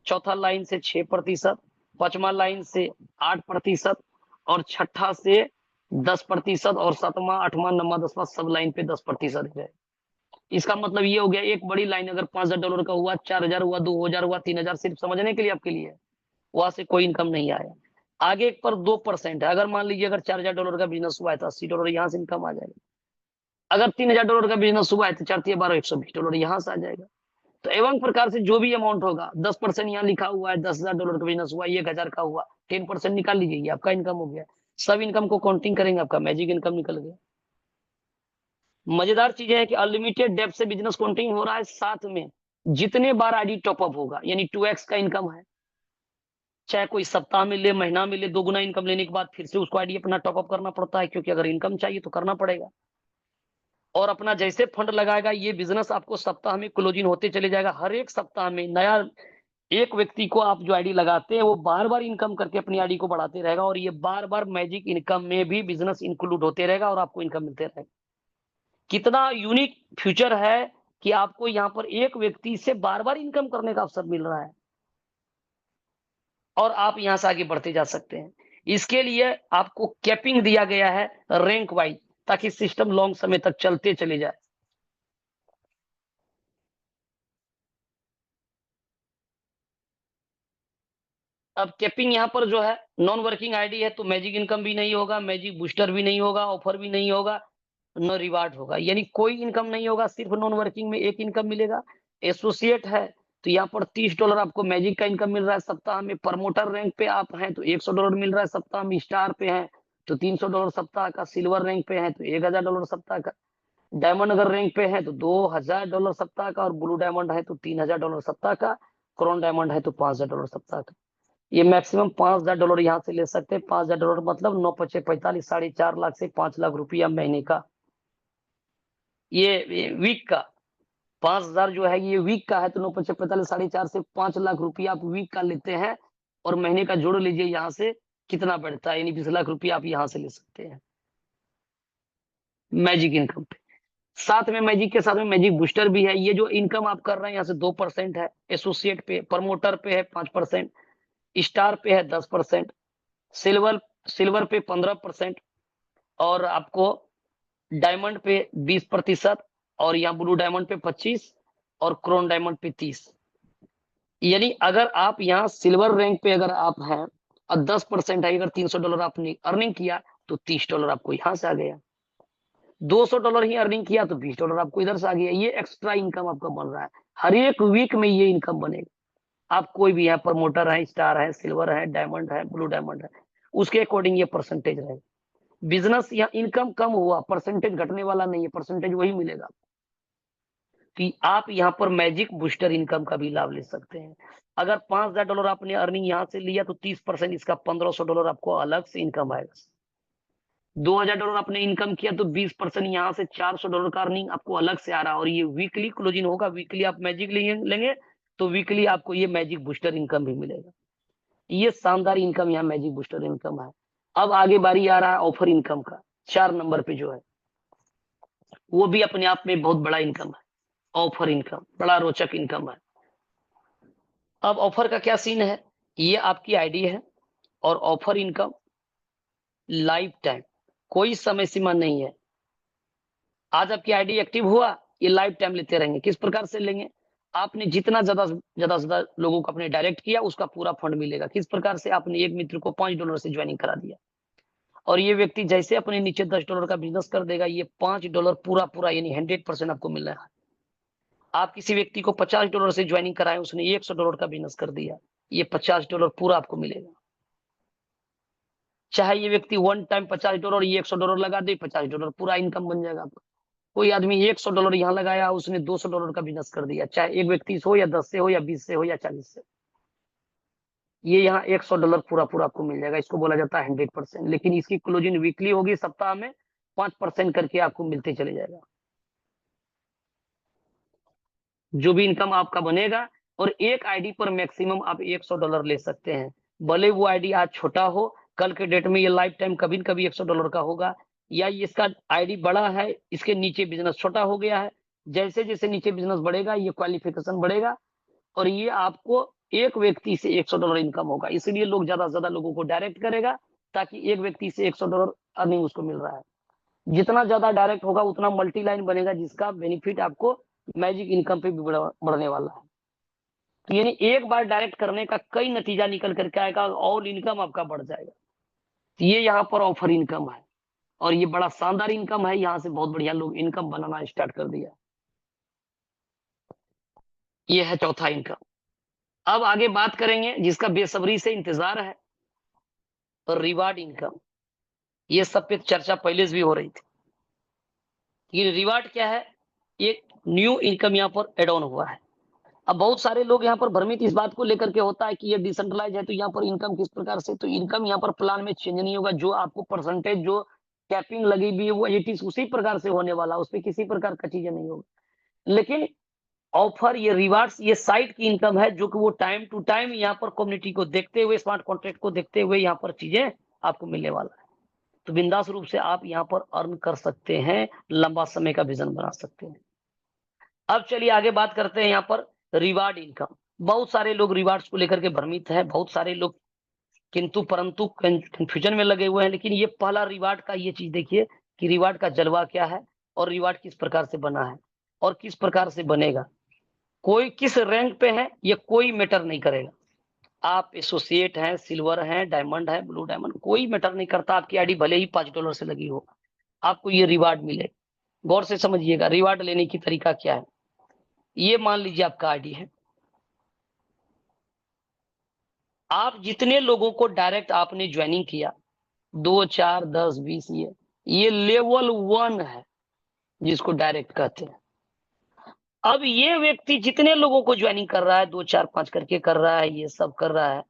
चौथा लाइन से 6%, पांचवा लाइन से 8%, और छठा से 10%, और सातवां, आठवां, नौवां, 10वां सब लाइन पे 10% है। इसका मतलब ये हो गया, एक बड़ी लाइन अगर $5,000 का हुआ, 4,000 हुआ, 2,000 हुआ, 3,000, सिर्फ समझने के लिए आपके लिए, वहां से कोई इनकम नहीं आया। आगे एक पर 2% है। अगर मान लीजिए अगर $4,000 का बिजनेस हुआ है तो $80 यहाँ से इनकम आ जाएगा। अगर $3,000 का बिजनेस हुआ है तो 4×12 $120 यहाँ से आ जाएगा। तो एवं प्रकार से जो भी अमाउंट होगा, 10% यहाँ लिखा हुआ है, $10,000 का बिजनेस हुआ, 1,000 का हुआ, 10% निकाल लीजिए, ये आपका इनकम हो गया। सब इनकम को काउंटिंग करेंगे, आपका मैजिक इनकम निकल गया। मजेदार चीज है कि अनलिमिटेड डेप्थ से बिजनेस काउंटिंग हो रहा है, साथ में जितने बार आईडी टॉपअप होगा, यानी 2x का इनकम है। चाहे कोई सप्ताह में ले, महीना में ले, दोगुना इनकम लेने के बाद फिर से उसको आईडी अपना टॉपअप करना पड़ता है, क्योंकि अगर इनकम चाहिए तो करना पड़ेगा। और अपना जैसे फंड लगाएगा, ये बिजनेस आपको सप्ताह में क्लोजिंग होते चले जाएगा। हर एक सप्ताह में नया एक व्यक्ति को आप जो आईडी लगाते हैं, वो बार-बार इनकम करके अपनी आईडी को बढ़ाते रहेगा, और ये बार-बार मैजिक इनकम में भी बिजनेस इंक्लूड होते रहेगा और आपको इनकम मिलते रहेगा। कितना यूनिक फ्यूचर है कि आपको यहाँ पर एक व्यक्ति से बार-बार इनकम करने का अवसर मिल रहा है और आप यहाँ से आगे बढ़ते जा सकते हैं। इसके लिए आपको कैपिंग दिया गया है रैंक वाइज, ताकि सिस्टम लॉन्ग समय तक चलते चले जाए। अब कैपिंग यहाँ पर जो है, नॉन वर्किंग आईडी है तो मैजिक इनकम भी नहीं होगा, मैजिक बूस्टर भी नहीं होगा, ऑफर भी नहीं होगा, न रिवार्ड होगा, यानी कोई इनकम नहीं होगा। सिर्फ नॉन वर्किंग में एक इनकम मिलेगा। एसोसिएट है तो यहाँ पर $30 आपको मैजिक का इनकम मिल रहा है सप्ताह में। प्रमोटर रैंक पे आप हैं तो $100 मिल रहा है सप्ताह में। स्टार पे हैं तो $300 सप्ताह का। सिल्वर रैंक पे हैं तो $1000 सप्ताह का। डायमंड अगर रैंक पे है तो $2000 सप्ताह का, और ब्लू डायमंड है तो $3000 सप्ताह का। क्रोन डायमंड है तो $5000 सप्ताह का। ये मैक्सिमम $5000 यहाँ से ले सकते हैं। $5000 मतलब 9×5=45, 4.5 लाख से 5 लाख रुपया महीने का। ये वीक का 5000 जो है, ये वीक का है तो 9×5=45, 4.5 से 5 लाख रुपया आप वीक का लेते हैं, और महीने का जोड़ लीजिए यहाँ से कितना बढ़ता है, यानी 20 लाख रुपया आप यहाँ से ले सकते हैं मैजिक इनकम पे। साथ में मैजिक के साथ में मैजिक बूस्टर भी है। ये जो इनकम आप कर रहे हैं यहाँ से 2% है। एसोसिएट पे, प्रमोटर पे है 5%, स्टार पे है 10%, सिल्वर सिल्वर पे 15%, और आपको डायमंड पे 20%, और यहाँ ब्लू डायमंड पे 25, और क्रोन डायमंड पे 30। यानी अगर आप यहाँ सिल्वर रैंक पे अगर आप हैं और 10% है, अगर $300 आपने अर्निंग किया तो $30 आपको यहाँ से आ गया। $200 ही अर्निंग किया तो $20 आपको इधर से आ गया। ये एक्स्ट्रा इनकम आपका बन रहा है। हर एक वीक में ये इनकम बनेगा। आप कोई भी है, प्रमोटर है, स्टार है, सिल्वर है, डायमंड है, ब्लू डायमंड है, उसके अकॉर्डिंग ये परसेंटेज रहेगा। बिजनेस या इनकम कम हुआ, परसेंटेज घटने वाला नहीं है, परसेंटेज वही मिलेगा कि आप यहाँ पर मैजिक बूस्टर इनकम का भी लाभ ले सकते हैं। अगर $5000 आपने अर्निंग यहाँ से लिया तो 30% इसका $1500 आपको अलग से इनकम आएगा। $2000 आपने इनकम किया तो 20% यहाँ से $400 का अर्निंग आपको अलग से आ रहा है, और ये वीकली क्लोजिंग होगा। वीकली आप मैजिक लेंगे तो वीकली आपको ये मैजिक बूस्टर इनकम भी मिलेगा। ये शानदार इनकम यहाँ मैजिक बूस्टर इनकम है। अब आगे बारी आ रहा है ऑफर इनकम का। 4 नंबर पे जो है, वो भी अपने आप में बहुत बड़ा इनकम है। ऑफर इनकम बड़ा रोचक इनकम है। अब ऑफर का क्या सीन है, ये आपकी आईडी है, और ऑफर इनकम लाइफ टाइम, कोई समय सीमा नहीं है। आज आपकी आईडी एक्टिव हुआ, ये लाइफ टाइम लेते रहेंगे। किस प्रकार से लेंगे, आपने जितना ज्यादा ज्यादा ज्यादा लोगों को अपने डायरेक्ट किया, उसका पूरा फंड मिलेगा। किस प्रकार से, आपने एक मित्र को $5 से ज्वाइनिंग करा दिया, और ये व्यक्ति जैसे अपने नीचे $10 का बिजनेस कर देगा, ये $5 पूरा पूरा यानी 100% आपको मिल रहा है। आप किसी व्यक्ति को $50 से ज्वाइनिंग कराए, उसने $100 का बिजनेस कर दिया, ये $50 पूरा आपको मिलेगा। चाहे ये व्यक्ति वन टाइम $50 और ये $100 लगा दे, $50 पूरा इनकम बन जाएगा आपका। कोई आदमी $100 यहाँ लगाया, उसने $200 का बिजनेस कर दिया, चाहे एक व्यक्ति से हो, या 10 से हो, या 20 से हो, या 40 से, ये यहाँ $100 पूरा पूरा आपको मिल जाएगा। इसको बोला जाता है 100%। लेकिन इसकी क्लोजिंग वीकली होगी, सप्ताह में 5% करके आपको मिलते चले जाएगा। जो भी इनकम आपका बनेगा, और एक आईडी पर मैक्सिमम आप $100 ले सकते हैं। भले वो आईडी आज छोटा हो, कल के डेट में ये लाइफ टाइम कभी न कभी $100 का होगा, या इसका आईडी बड़ा है, इसके नीचे बिजनेस छोटा हो गया है। जैसे जैसे नीचे बिजनेस बढ़ेगा, ये क्वालिफिकेशन बढ़ेगा, और ये आपको एक व्यक्ति से $100 इनकम होगा। इसलिए लोग ज्यादा से ज्यादा लोगों को डायरेक्ट करेगा, ताकि एक व्यक्ति से $100 अर्निंग उसको मिल रहा है। जितना ज्यादा डायरेक्ट होगा, उतना मल्टी लाइन बनेगा, जिसका बेनिफिट आपको मैजिक इनकम पे भी बढ़ने वाला है। तो यानी एक बार डायरेक्ट करने का कई नतीजा निकल करके आएगा, और इनकम आपका बढ़ जाएगा। तो ये यहाँ पर ऑफर इनकम है, और ये बड़ा शानदार इनकम है। यहाँ से बहुत बढ़िया लोग इनकम बनाना स्टार्ट कर दिया। ये है चौथा इनकम। अब आगे बात करेंगे जिसका बेसब्री से इंतजार है, और रिवार्ड इनकम। ये सब पे चर्चा पहले से भी हो रही थी। ये रिवार्ड क्या है, एक न्यू इनकम यहाँ पर एड ऑन हुआ है। अब बहुत सारे लोग यहाँ पर भ्रमित इस बात को लेकर के होता है कि ये डिसेंट्रलाइज है, तो यहाँ पर इनकम किस प्रकार से, तो इनकम यहाँ पर प्लान में चेंज नहीं होगा। जो आपको परसेंटेज जो कैपिंग लगी हुई है, वो इट इज उसी प्रकार से होने वाला, उसपे किसी प्रकार का चीजें नहीं होगी। लेकिन ऑफर, ये रिवार्ड्स, ये साइट की इनकम है जो कि वो टाइम टू टाइम यहाँ पर कम्युनिटी को देखते हुए, स्मार्ट कॉन्ट्रैक्ट को देखते हुए यहाँ पर चीजें आपको मिलने वाला है। तो बिंदास रूप से आप यहाँ पर अर्न कर सकते हैं, लंबा समय का विजन बना सकते हैं। अब चलिए आगे बात करते हैं यहाँ पर रिवार्ड इनकम। बहुत सारे लोग रिवार्ड्स को लेकर के भ्रमित हैं, बहुत सारे लोग किंतु परंतु कंफ्यूजन में लगे हुए हैं। लेकिन ये पहला रिवार्ड का ये चीज देखिए कि रिवार्ड का जलवा क्या है और रिवार्ड किस प्रकार से बना है और किस प्रकार से बनेगा। कोई किस रैंक पे है ये कोई मैटर नहीं करेगा। आप एसोसिएट हैं, सिल्वर हैं, डायमंड है, ब्लू डायमंड, कोई मैटर नहीं करता। आपकी आईडी भले ही $5 से लगी हो, आपको ये रिवार्ड मिले। गौर से समझिएगा रिवार्ड लेने की तरीका क्या है। ये मान लीजिए आपका आईडी है, आप जितने लोगों को डायरेक्ट आपने ज्वाइनिंग किया, 2, 4, 10, 20, ये लेवल 1 है जिसको डायरेक्ट कहते हैं। अब ये व्यक्ति जितने लोगों को ज्वाइनिंग कर रहा है, 2, 4, 5 करके कर रहा है, ये सब कर रहा है,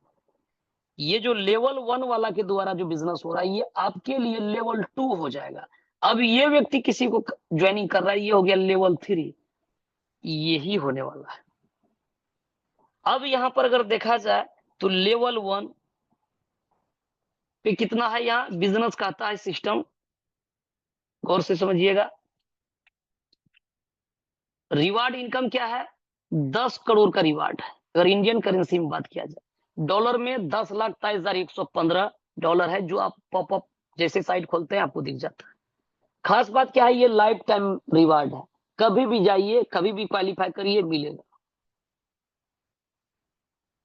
ये जो लेवल 1 वाला के द्वारा जो बिजनेस हो रहा है, ये आपके लिए लेवल 2 हो जाएगा। अब ये व्यक्ति किसी को ज्वाइनिंग कर रहा है, ये हो गया लेवल 3। यही होने वाला है। अब यहां पर अगर देखा जाए तो लेवल 1 पे कितना है, यहाँ बिजनेस कहता है सिस्टम, गौर से समझिएगा। रिवार्ड इनकम क्या है, 10 करोड़ का रिवार्ड है। अगर इंडियन करेंसी में बात किया जाए, डॉलर में 10,23,115 है, जो आप पॉपअप जैसे साइट खोलते हैं आपको दिख जाता है। खास बात क्या है, ये लाइफ टाइम रिवार्ड है, कभी भी जाइए, कभी भी क्वालिफाई करिए, मिलेगा।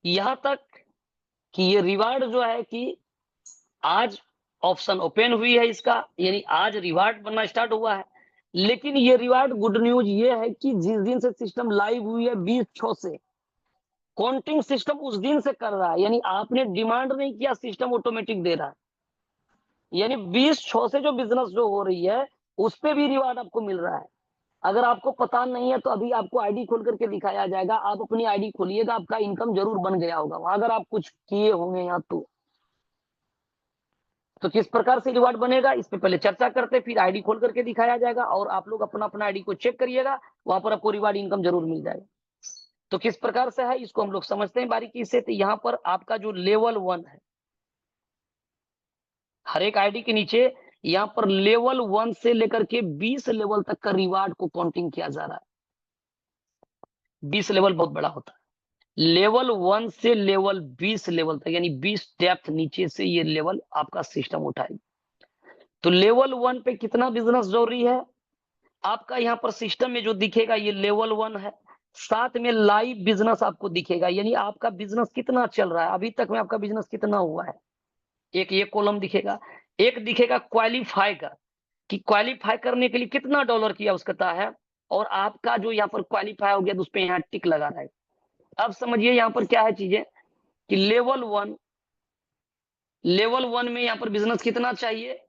यहां तक कि ये रिवार्ड जो है कि आज ऑप्शन ओपन हुई है इसका, यानी आज रिवार्ड बनना स्टार्ट हुआ है। लेकिन ये रिवार्ड गुड न्यूज ये है कि जिस दिन से सिस्टम लाइव हुई है 20/6 से, काउंटिंग सिस्टम उस दिन से कर रहा है। यानी आपने डिमांड नहीं किया, सिस्टम ऑटोमेटिक दे रहा है। यानी 20/6 से जो बिजनेस जो हो रही है उस पे भी रिवार्ड आपको मिल रहा है। अगर आपको पता नहीं है तो अभी आपको आईडी खोल करके दिखाया जाएगा, आप अपनी आईडी खोलिएगा, आपका इनकम जरूर बन गया होगा वहां, अगर आप कुछ किए होंगे यहाँ तो किस प्रकार से रिवार्ड बनेगा इस पे पहले चर्चा करते, फिर आईडी खोल करके दिखाया जाएगा और आप लोग अपना अपना आईडी को चेक करिएगा, वहां पर आपको रिवार्ड इनकम जरूर मिल जाएगा। तो किस प्रकार से है इसको हम लोग समझते हैं बारीकी से। तो यहाँ पर आपका जो लेवल 1 है, हर एक आईडी के नीचे यहाँ पर लेवल 1 से लेकर के 20 लेवल तक का रिवार्ड को काउंटिंग किया जा रहा है। 20 लेवल बहुत बड़ा होता है। लेवल 1 से लेवल 20 लेवल तक, यानी 20 डेप्थ नीचे से ये लेवल आपका सिस्टम उठाएगा। तो लेवल 1 पे कितना बिजनेस जरूरी है आपका, यहाँ पर सिस्टम में जो दिखेगा ये लेवल 1 है। साथ में लाइव बिजनेस आपको दिखेगा, यानी आपका बिजनेस कितना चल रहा है, अभी तक में आपका बिजनेस कितना हुआ है। एक ये कॉलम दिखेगा, एक दिखेगा क्वालिफाई का, कि क्वालिफाई करने के लिए कितना डॉलर की आवश्यकता है, और आपका जो यहाँ पर क्वालिफाई हो गया तो उस पर यहाँ टिक लगा रहेगा। अब समझिए यहाँ पर क्या है चीजें कि लेवल 1 में यहाँ पर बिजनेस कितना चाहिए,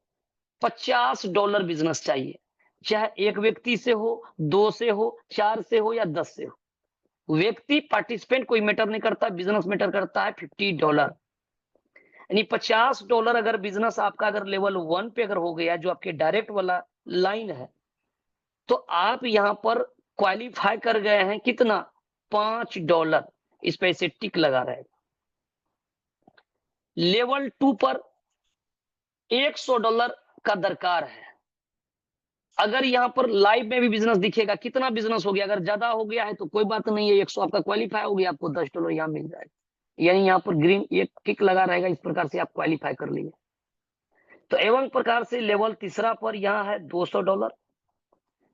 $50 बिजनेस चाहिए। चाहे एक व्यक्ति से हो, 2 से हो, 4 से हो या 10 से हो, व्यक्ति पार्टिसिपेंट कोई मैटर नहीं करता, बिजनेस मैटर करता है। $50 यानी $50 अगर बिजनेस आपका अगर लेवल 1 पे अगर हो गया, जो आपके डायरेक्ट वाला लाइन है, तो आप यहां पर क्वालिफाई कर गए हैं कितना, $5। इस पे से टिक लगा रहेगा। लेवल 2 पर $100 का दरकार है। अगर यहाँ पर लाइव में भी बिजनेस दिखेगा, कितना बिजनेस हो गया, अगर ज्यादा हो गया है तो कोई बात नहीं है, 100 आपका क्वालिफाई हो गया, आपको $10 यहाँ मिल जाएगा। यानी यहाँ पर ग्रीन एक टिक लगा रहेगा, इस प्रकार से आप क्वालिफाई कर लिए। तो एवं प्रकार से लेवल तीसरा पर यहाँ है $200,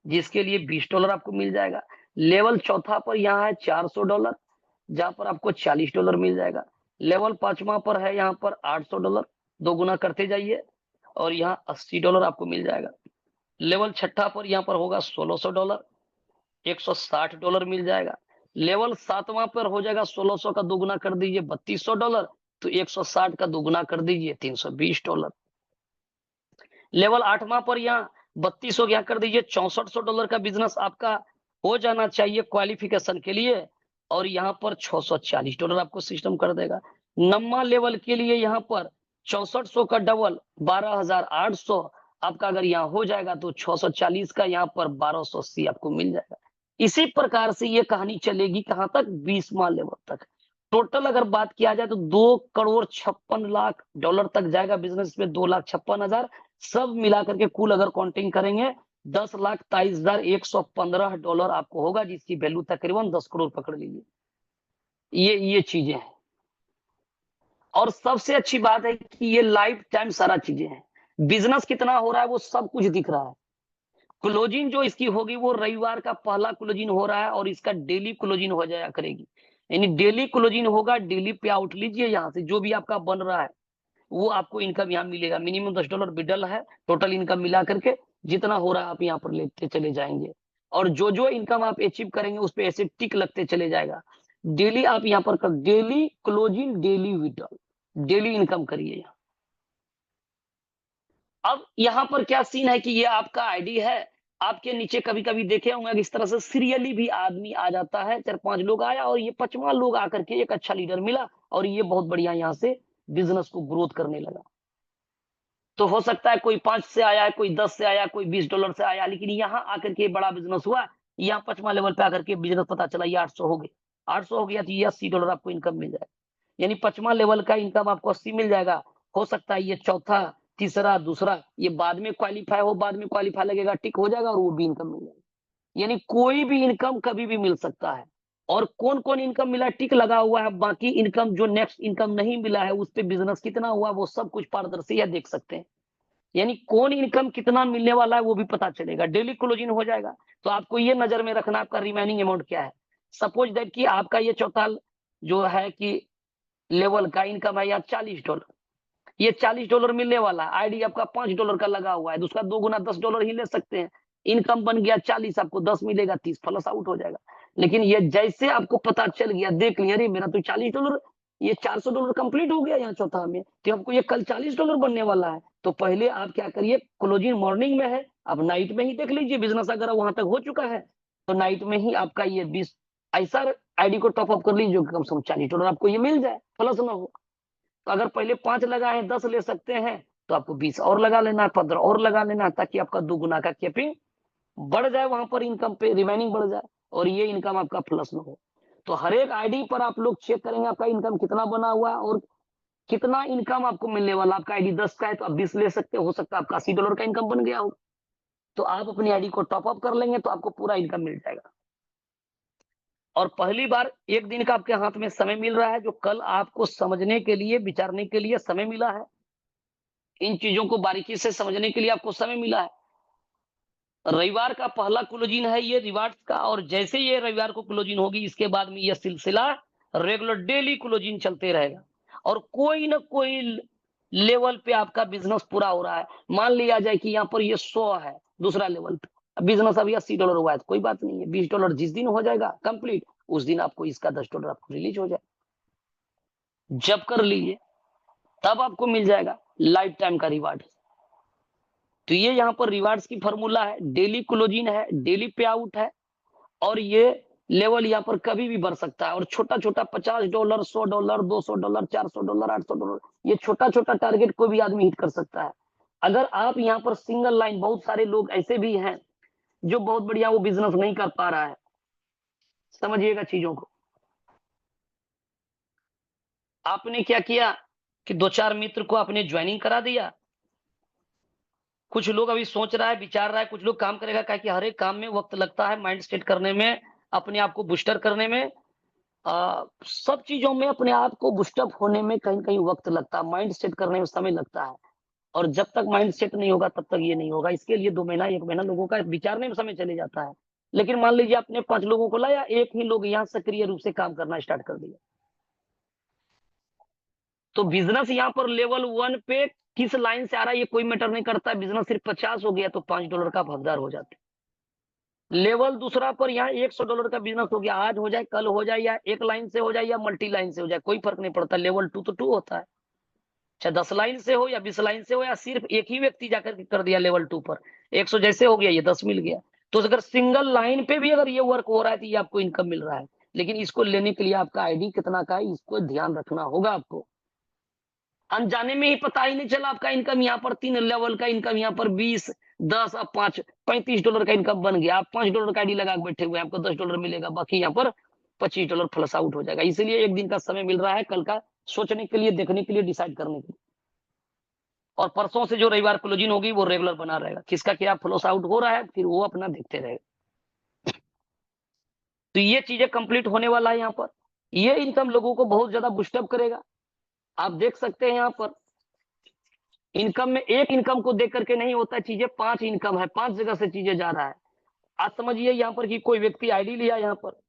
जिसके लिए $20 आपको मिल जाएगा। लेवल चौथा पर यहाँ है $400, जहां पर आपको $40 मिल जाएगा। लेवल 5वां पर है यहाँ पर $800, 2 गुना करते जाइए और यहाँ $80 आपको मिल जाएगा। लेवल 6 पर यहाँ पर होगा $1600, $160 मिल जाएगा। लेवल 7वां पर हो जाएगा 1600 का 2 गुना कर दीजिए $3200, तो 160 का 2 गुना कर दीजिए $320। लेवल 8वां पर यहाँ 3200 यहाँ कर दीजिए $6400 का बिजनेस आपका हो जाना चाहिए क्वालिफिकेशन के लिए, और यहाँ पर $640 आपको सिस्टम कर देगा। 9वां लेवल के लिए यहाँ पर 6400 का डबल 12,800 आपका अगर यहाँ हो जाएगा तो 640 का यहाँ पर 1280 आपको मिल जाएगा। इसी प्रकार से ये कहानी चलेगी कहाँ तक, 20वां लेवल तक। टोटल अगर बात किया जाए तो $2,56,00,000 तक जाएगा बिजनेस में, 2,56,000 सब मिला करके कुल अगर काउंटिंग करेंगे $10,23,115 आपको होगा, जिसकी वैल्यू तकरीबन 10 करोड़ पकड़ लीजिए। ये चीजें हैं। और सबसे अच्छी बात है कि ये लाइफ टाइम सारा चीजें हैं। बिजनेस कितना हो रहा है वो सब कुछ दिख रहा है। क्लोजिंग जो इसकी होगी वो रविवार का पहला क्लोजिंग हो रहा है और इसका डेली क्लोजिंग हो जाया करेगी। यानी डेली क्लोजिंग होगा, डेली पे आउट लीजिए, यहाँ से जो भी आपका बन रहा है वो आपको इनकम यहाँ मिलेगा। मिनिमम $10 बिडल है, टोटल इनकम मिला करके जितना हो रहा है आप यहाँ पर लेते चले जाएंगे। और जो जो इनकम आप अचीव करेंगे उस पर ऐसे टिक लगते चले जाएगा। डेली आप यहाँ पर daily closing, daily withdrawal, daily income करिए। अब यहाँ पर क्या सीन है कि ये आपका आईडी है, आपके नीचे कभी कभी देखे होंगे इस तरह से सीरियली भी आदमी आ जाता है, 4-5 लोग आया और ये 5वां लोग आकर के एक अच्छा लीडर मिला और ये बहुत बढ़िया यहाँ से बिजनेस को ग्रोथ करने लगा। तो हो सकता है कोई 5 से आया है, कोई 10 से आया, कोई $20 से आया, लेकिन यहाँ आकर के बड़ा बिजनेस हुआ। यहाँ 5वां लेवल पे आकर के बिजनेस पता चला ये 800 हो गए, 800 हो गया तो ये $80 आपको इनकम मिल जाएगा। यानी 5वां लेवल का इनकम आपको 80 मिल जाएगा। हो सकता है ये चौथा, तीसरा, दूसरा, ये बाद में क्वालिफाई हो, बाद में क्वालिफाई लगेगा, टिक हो जाएगा और वो भी इनकम मिल जाएगा। यानी कोई भी इनकम कभी भी मिल सकता है। और कौन कौन इनकम मिला, टिक लगा हुआ है, बाकी इनकम जो नेक्स्ट इनकम नहीं मिला है उस पर बिजनेस कितना हुआ वो सब कुछ पारदर्शी है, देख सकते हैं। यानी कौन इनकम कितना मिलने वाला है वो भी पता चलेगा, डेली क्लोजिंग हो जाएगा। तो आपको ये नजर में रखना आपका रिमेनिंग अमाउंट क्या है। सपोज दैट कि आपका ये चौथा जो है कि लेवल का इनकम है या $40, ये $40 मिलने वाला है, आईडी आपका $5 का लगा हुआ है, तो उसका 2 गुना $10 ही ले सकते हैं। इनकम बन गया 40, आपको 10 मिलेगा, 30 प्लस आउट हो जाएगा। लेकिन ये जैसे आपको पता चल गया, देख लिया अरे मेरा तो $40, ये $400 कंप्लीट हो गया यहाँ चौथा में, तो आपको ये कल $40 बनने वाला है। तो पहले आप क्या करिए, क्लोजिंग मॉर्निंग में है, अब नाइट में ही देख लीजिए, बिजनेस अगर वहां तक हो चुका है तो नाइट में ही आपका ये 20 ऐसा आईडी को टॉप अप कर लीजिए जो कम से कम $40 आपको ये मिल जाए, प्लस ना हो। तो अगर पहले 5 लगाए 10 ले सकते हैं, तो आपको 20 और लगा लेना है, 15 और लगा लेना है, ताकि आपका 2 गुना का कैपिंग बढ़ जाए, वहां पर इनकम पे रिमेनिंग बढ़ जाए और ये इनकम आपका प्लस में हो। तो हर एक आईडी पर आप लोग चेक करेंगे आपका इनकम कितना बना हुआ है और कितना इनकम आपको मिलने वाला। आपका आईडी 10 का है तो आप 20 ले सकते हो सकता है आपका $80 का इनकम बन गया हो। तो आप अपनी आईडी को टॉप अप कर लेंगे तो आपको पूरा इनकम मिल जाएगा। और पहली बार एक दिन का आपके हाथ में समय मिल रहा है, जो कल आपको समझने के लिए, विचारने के लिए समय मिला है, इन चीजों को बारीकी से समझने के लिए आपको समय मिला है। रविवार का पहला क्लोजिंग है ये रिवार्ड्स का, और जैसे ये रविवार को क्लोजिंग होगी इसके बाद में यह सिलसिला रेगुलर डेली क्लोजिंग चलते रहेगा। और कोई ना कोई लेवल पे आपका बिजनेस पूरा हो रहा है। मान लिया जाए कि यहाँ पर ये 100 है दूसरा लेवल पे, बिजनेस अभी $80 हुआ है तो कोई बात नहीं है, $20 जिस दिन हो जाएगा कंप्लीट उस दिन आपको इसका $10 आपको रिलीज हो जाए। जब कर लीजिए तब आपको मिल जाएगा लाइफ टाइम का रिवार्ड। तो ये यहाँ पर रिवार्ड्स की फॉर्मूला है, डेली क्लोजिंग है, डेली पे आउट है, और ये लेवल यहाँ पर कभी भी बढ़ सकता है। और छोटा छोटा $50, $100, $200, $400, $800, ये छोटा छोटा टारगेट कोई भी आदमी हिट कर सकता है। अगर आप यहाँ पर सिंगल लाइन, बहुत सारे लोग ऐसे भी हैं जो बहुत बढ़िया वो बिजनेस नहीं कर पा रहा है, समझिएगा चीजों को। आपने क्या किया कि 2-4 मित्र को आपने ज्वाइनिंग करा दिया। कुछ लोग अभी सोच रहा है, विचार रहा है, कुछ लोग काम करेगा, क्या कि हर एक काम में वक्त लगता है, माइंड सेट करने में, अपने आप को बूस्टर करने में, सब चीजों में अपने आप को बूस्टअप होने में कहीं कहीं वक्त लगता है, माइंड सेट करने में समय लगता है। और जब तक माइंड सेट नहीं होगा तब तक ये नहीं होगा। इसके लिए 2 महीना 1 महीना लोगों का विचारने में समय चले जाता है। लेकिन मान लीजिए आपने 5 लोगों को लाया, एक ही लोग यहाँ सक्रिय रूप से काम करना स्टार्ट कर दिया, तो बिजनेस यहाँ पर लेवल 1 पे किस लाइन से आ रहा है ये कोई मैटर नहीं करता। बिजनेस सिर्फ 50 हो गया तो $5 का हकदार हो जाते। लेवल दूसरा पर यहाँ $100 का बिजनेस हो गया, आज हो जाए कल हो जाए, या एक लाइन से हो जाए या मल्टी लाइन से हो जाए, कोई फर्क नहीं पड़ता। लेवल 2 तो 2 होता है, चाहे 10 लाइन से हो या 20 लाइन से हो, या सिर्फ एक ही व्यक्ति जाकर के कर दिया लेवल 2 पर 100 जैसे हो गया, ये 10 मिल गया। तो अगर सिंगल लाइन पे भी अगर ये वर्क हो रहा है तो ये आपको इनकम मिल रहा है। लेकिन इसको लेने के लिए आपका आईडी कितना का है इसको ध्यान रखना होगा आपको। अनजाने में ही पता ही नहीं चला आपका इनकम यहाँ पर 3 लेवल का इनकम, यहाँ पर 20, 10 अब 5, $35 का इनकम बन गया। आप $5 का आईडी लगा के बैठे हुए हैं, आपको $10 मिलेगा, बाकी यहाँ पर $25 फ्लश आउट हो जाएगा। इसीलिए एक दिन का समय मिल रहा है कल का सोचने के लिए, देखने के लिए, डिसाइड करने के लिए। और परसों से जो रविवार क्लोजिंग होगी वो रेगुलर बना रहेगा। किसका क्या फ्लश आउट हो रहा है फिर वो अपना देखते रहेगा। तो ये चीजें कंप्लीट होने वाला है यहाँ पर। ये इनकम लोगों को बहुत ज्यादा बूस्टअप करेगा। आप देख सकते हैं यहाँ पर इनकम में एक इनकम को देख करके नहीं होता है चीजें, 5 इनकम है, 5 जगह से चीजें जा रहा है। आज समझिए यहाँ पर कि कोई व्यक्ति आईडी लिया यहाँ पर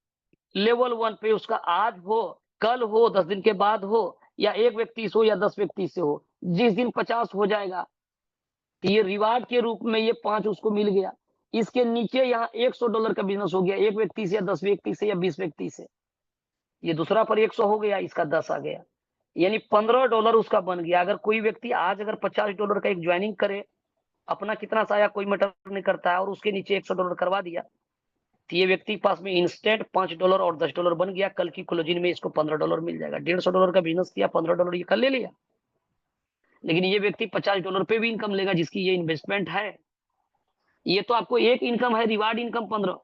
लेवल 1 पे, उसका आज हो, कल हो, 10 दिन के बाद हो, या एक व्यक्ति से हो या 10 व्यक्ति से हो, जिस दिन 50 हो जाएगा ये रिवार्ड के रूप में ये 5 उसको मिल गया। इसके नीचे यहाँ $100 का बिजनेस हो गया, एक व्यक्ति से या 10 व्यक्ति से या 20 व्यक्ति से, ये दूसरा पर 100 हो गया, इसका 10 आ गया, यानी $15 उसका बन गया। अगर कोई व्यक्ति आज अगर $50 का एक ज्वाइनिंग करे, अपना कितना सा आया कोई मैटर नहीं करता है, और उसके नीचे $100 करवा दिया, तो ये व्यक्ति के पास में इंस्टेंट $5 और $10 बन गया। कल की क्लोजिंग में इसको $15 मिल जाएगा। $150 का बिजनेस किया, $15 ये कल ले लिया, लेकिन ये व्यक्ति $50 पे भी इनकम लेगा जिसकी ये इन्वेस्टमेंट है। ये तो आपको एक इनकम है, रिवार्ड इनकम 15,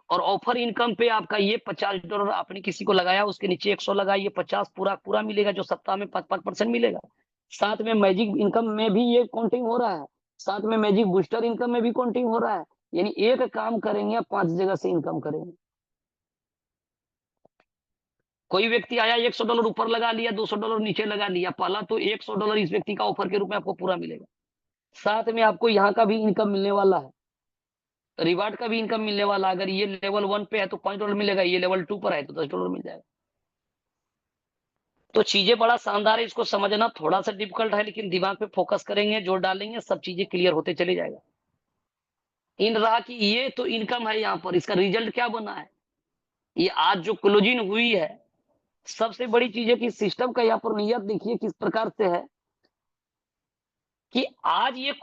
और ऑफर इनकम पे आपका ये $50 आपने किसी को लगाया, उसके नीचे 100 लगा, ये 50 पूरा पूरा मिलेगा, जो सप्ताह में 5-5% मिलेगा। साथ में मैजिक इनकम में भी ये काउंटिंग हो रहा है, साथ में मैजिक बूस्टर इनकम में भी काउंटिंग हो रहा है। यानी एक काम करेंगे 5 जगह से इनकम करेंगे। कोई व्यक्ति आया $100 ऊपर लगा लिया, $200 नीचे लगा लिया, पहला तो $100 इस व्यक्ति का ऑफर के रूप में आपको पूरा मिलेगा। साथ में आपको यहाँ का भी इनकम मिलने वाला है, रिवार्ड का भी इनकम मिलने वाला। अगर ये लेवल 1 पे है तो $5 मिलेगा, ये लेवल 2 पर है तो $10 मिल जाएगा। तो चीजें बड़ा शानदार है, इसको समझना थोड़ा सा डिफिकल्ट है, लेकिन दिमाग पे फोकस करेंगे, जोर डालेंगे, सब चीजें क्लियर होते चले जाएगा। इन रहा कि ये तो इनकम है, यहाँ पर इसका रिजल्ट क्या बना है, ये आज जो क्लोजिंग हुई है, सबसे बड़ी चीज है कि सिस्टम का यहाँ पर नियत देखिए किस प्रकार से है कि आज ये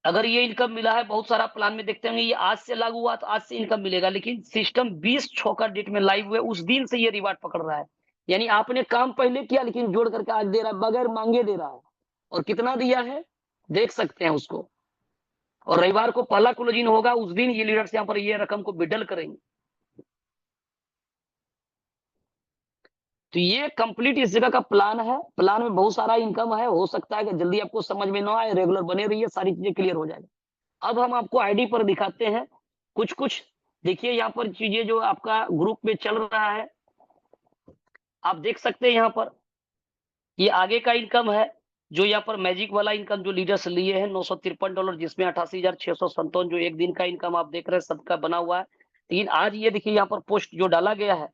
अगर ये इनकम मिला है, बहुत सारा प्लान में देखते होंगे ये आज से लागू हुआ तो आज से इनकम मिलेगा, लेकिन सिस्टम 20/6 का डेट में लाइव हुए, उस दिन से ये रिवार्ड पकड़ रहा है। यानी आपने काम पहले किया लेकिन जोड़ करके आज दे रहा है, बगैर मांगे दे रहा है। और कितना दिया है देख सकते हैं उसको। और रविवार को पहला क्लोजिंग होगा, उस दिन ये लीडर्स यहाँ पर ये रकम को विड्रॉल करेंगे। तो ये कंप्लीट इस जगह का प्लान है। प्लान में बहुत सारा इनकम है, हो सकता है कि जल्दी आपको समझ में ना आए, रेगुलर बने रहिए, सारी चीजें क्लियर हो जाएगा। अब हम आपको आईडी पर दिखाते हैं कुछ कुछ। देखिए यहाँ पर चीजें जो आपका ग्रुप में चल रहा है, आप देख सकते हैं यहाँ पर ये आगे का इनकम है, जो यहाँ पर मैजिक वाला इनकम जो लीडर्स लिए हैं $953, जिसमें 88,657 जो एक दिन का इनकम आप देख रहे हैं सबका बना हुआ है। लेकिन आज ये देखिए यहाँ पर पोस्ट जो डाला गया है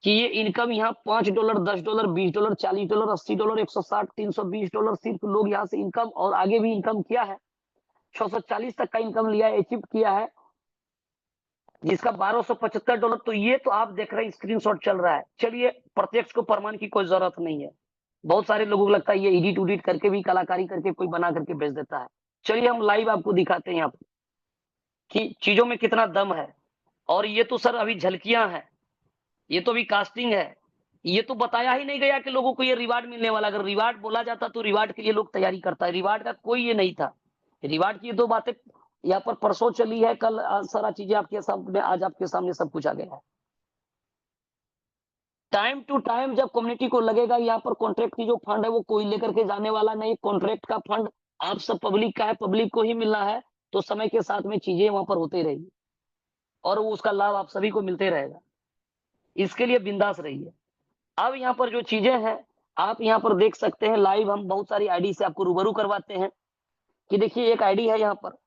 कि ये इनकम यहाँ $5, $10, $20, $40, $80, $160, $320 सिर्फ लोग यहाँ से इनकम, और आगे भी इनकम किया है, 640 तक का इनकम लिया है, अचीव किया है, जिसका $1275। तो ये तो आप देख रहे हैं स्क्रीनशॉट चल रहा है। चलिए प्रत्यक्ष को प्रमाण की कोई जरूरत नहीं है, बहुत सारे लोगों को लगता है ये एडिट उडिट करके भी, कलाकारी करके कोई बना करके बेच देता है। चलिए हम लाइव आपको दिखाते हैं यहाँ पर कि चीजों में कितना दम है। और ये तो सर अभी झलकियां हैं, ये तो अभी कास्टिंग है, ये तो बताया ही नहीं गया कि लोगों को ये रिवार्ड मिलने वाला। अगर रिवार्ड बोला जाता तो रिवार्ड के लिए लोग तैयारी करता है, रिवार्ड का कोई ये नहीं था। रिवार्ड की दो बातें यहाँ पर परसों चली है, कल सारा चीजें आपके सामने, आज आपके सामने सब कुछ आ गया है। टाइम टू टाइम जब कम्युनिटी को लगेगा यहाँ पर कॉन्ट्रैक्ट की जो फंड है वो कोई लेकर के जाने वाला नहीं, कॉन्ट्रैक्ट का फंड आप सब पब्लिक का है, पब्लिक को ही मिलना है, तो समय के साथ में चीजें वहां पर होती रहेगी और उसका लाभ आप सभी को मिलते रहेगा। इसके लिए बिंदास रहिए। अब यहाँ पर जो चीजें हैं आप यहाँ पर देख सकते हैं, लाइव हम बहुत सारी आईडी से आपको रूबरू करवाते हैं कि देखिए एक आईडी है यहाँ पर,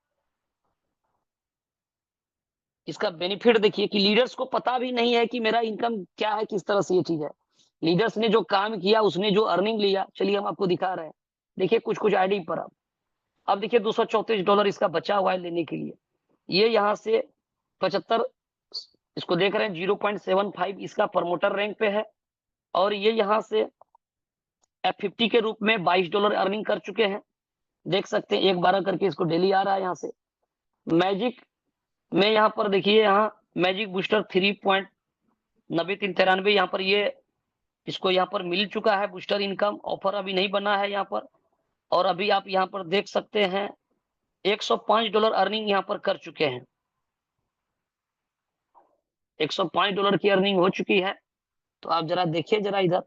इसका बेनिफिट देखिए कि लीडर्स को पता भी नहीं है कि मेरा इनकम क्या है, किस तरह से ये चीज है। लीडर्स ने जो काम किया, उसने जो अर्निंग लिया, चलिए हम आपको दिखा रहे हैं। देखिए कुछ कुछ आईडी पर अब देखिए $234 इसका बचा हुआ है लेने के लिए। ये यहाँ से 75 इसको देख रहे हैं, 0.75 इसका प्रमोटर रैंक पे है, और ये यहाँ से F50 के रूप में $22 अर्निंग कर चुके हैं। देख सकते हैं 1/12 करके इसको डेली आ रहा है। यहाँ से मैजिक में यहाँ पर देखिए, यहाँ मैजिक बूस्टर 3.9393 यहाँ पर ये इसको यहाँ पर मिल चुका है बूस्टर इनकम, ऑफर अभी नहीं बना है यहाँ पर। और अभी आप यहाँ पर देख सकते हैं $105 अर्निंग यहाँ पर कर चुके हैं। $105 की अर्निंग हो चुकी है। तो आप जरा देखिए जरा इधर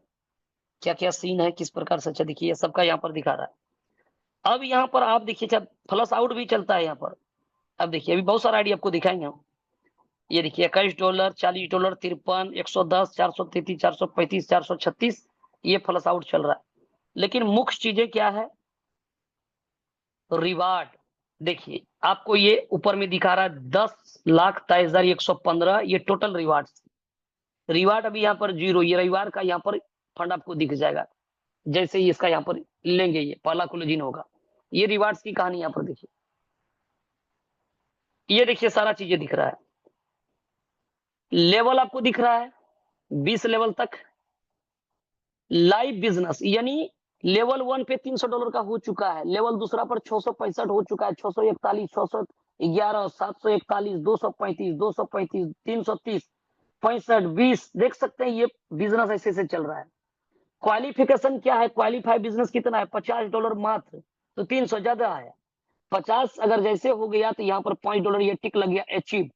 क्या क्या सीन है, किस प्रकार से। अच्छा देखिए सबका यहाँ पर दिखा रहा है। अब यहाँ पर आप देखिए जब फ्लश आउट भी चलता है यहाँ पर। अब देखिए अभी बहुत सारा आईडी आपको दिखाएंगे हम। ये देखिए $21, $40, 53, 110, 433, 435, 436 ये फ्लश आउट चल रहा है। लेकिन मुख्य चीजें क्या है, रिवार्ड देखिए आपको ये ऊपर में दिखा रहा है 10,23,115 ये टोटल रिवार्ड। रिवार्ड अभी यहाँ पर 0, ये रविवार का यहाँ पर फंड आपको दिख जाएगा। जैसे ही इसका यहाँ पर लेंगे ये पहला क्लोजिंग होगा। ये रिवार्ड्स की कहानी यहाँ पर देखिए, ये देखिए सारा चीजें दिख रहा है। लेवल आपको दिख रहा है 20 लेवल तक। लाइव बिजनेस यानी लेवल 1 पे $300 का हो चुका है, लेवल दूसरा पर 665 हो चुका है, 641, 611, 741, 235, 235, 330, 65, 20 देख सकते हैं। ये बिजनेस ऐसे से चल रहा है। क्वालिफिकेशन क्या है, क्वालिफाई बिजनेस कितना है, $50 मात्र। तो 300 ज्यादा है। 50 अगर जैसे हो गया तो यहाँ पर $5 ये टिक लग गया, अचीव।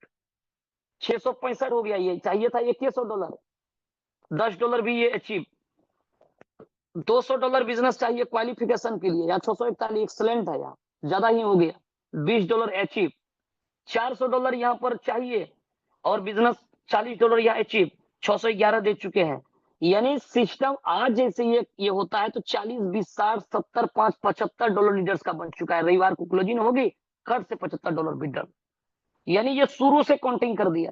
665 हो गया, ये चाहिए था $2100, $10 भी ये अचीव। $200 बिजनेस चाहिए क्वालिफिकेशन के लिए, या 641 एक्सलेंट है, यहाँ ज्यादा ही हो गया, $20 अचीव। $400 यहाँ पर चाहिए और बिजनेस $40 यहाँ अचीव, 611 दे चुके हैं। यानी सिस्टम आज जैसे ये होता है तो 40, 20, 60, 70, 5, $75 लीडर्स का बन चुका है। रविवार को क्लोजिंग होगी, कट से $75 बिल्डर, यानी ये शुरू से काउंटिंग कर दिया।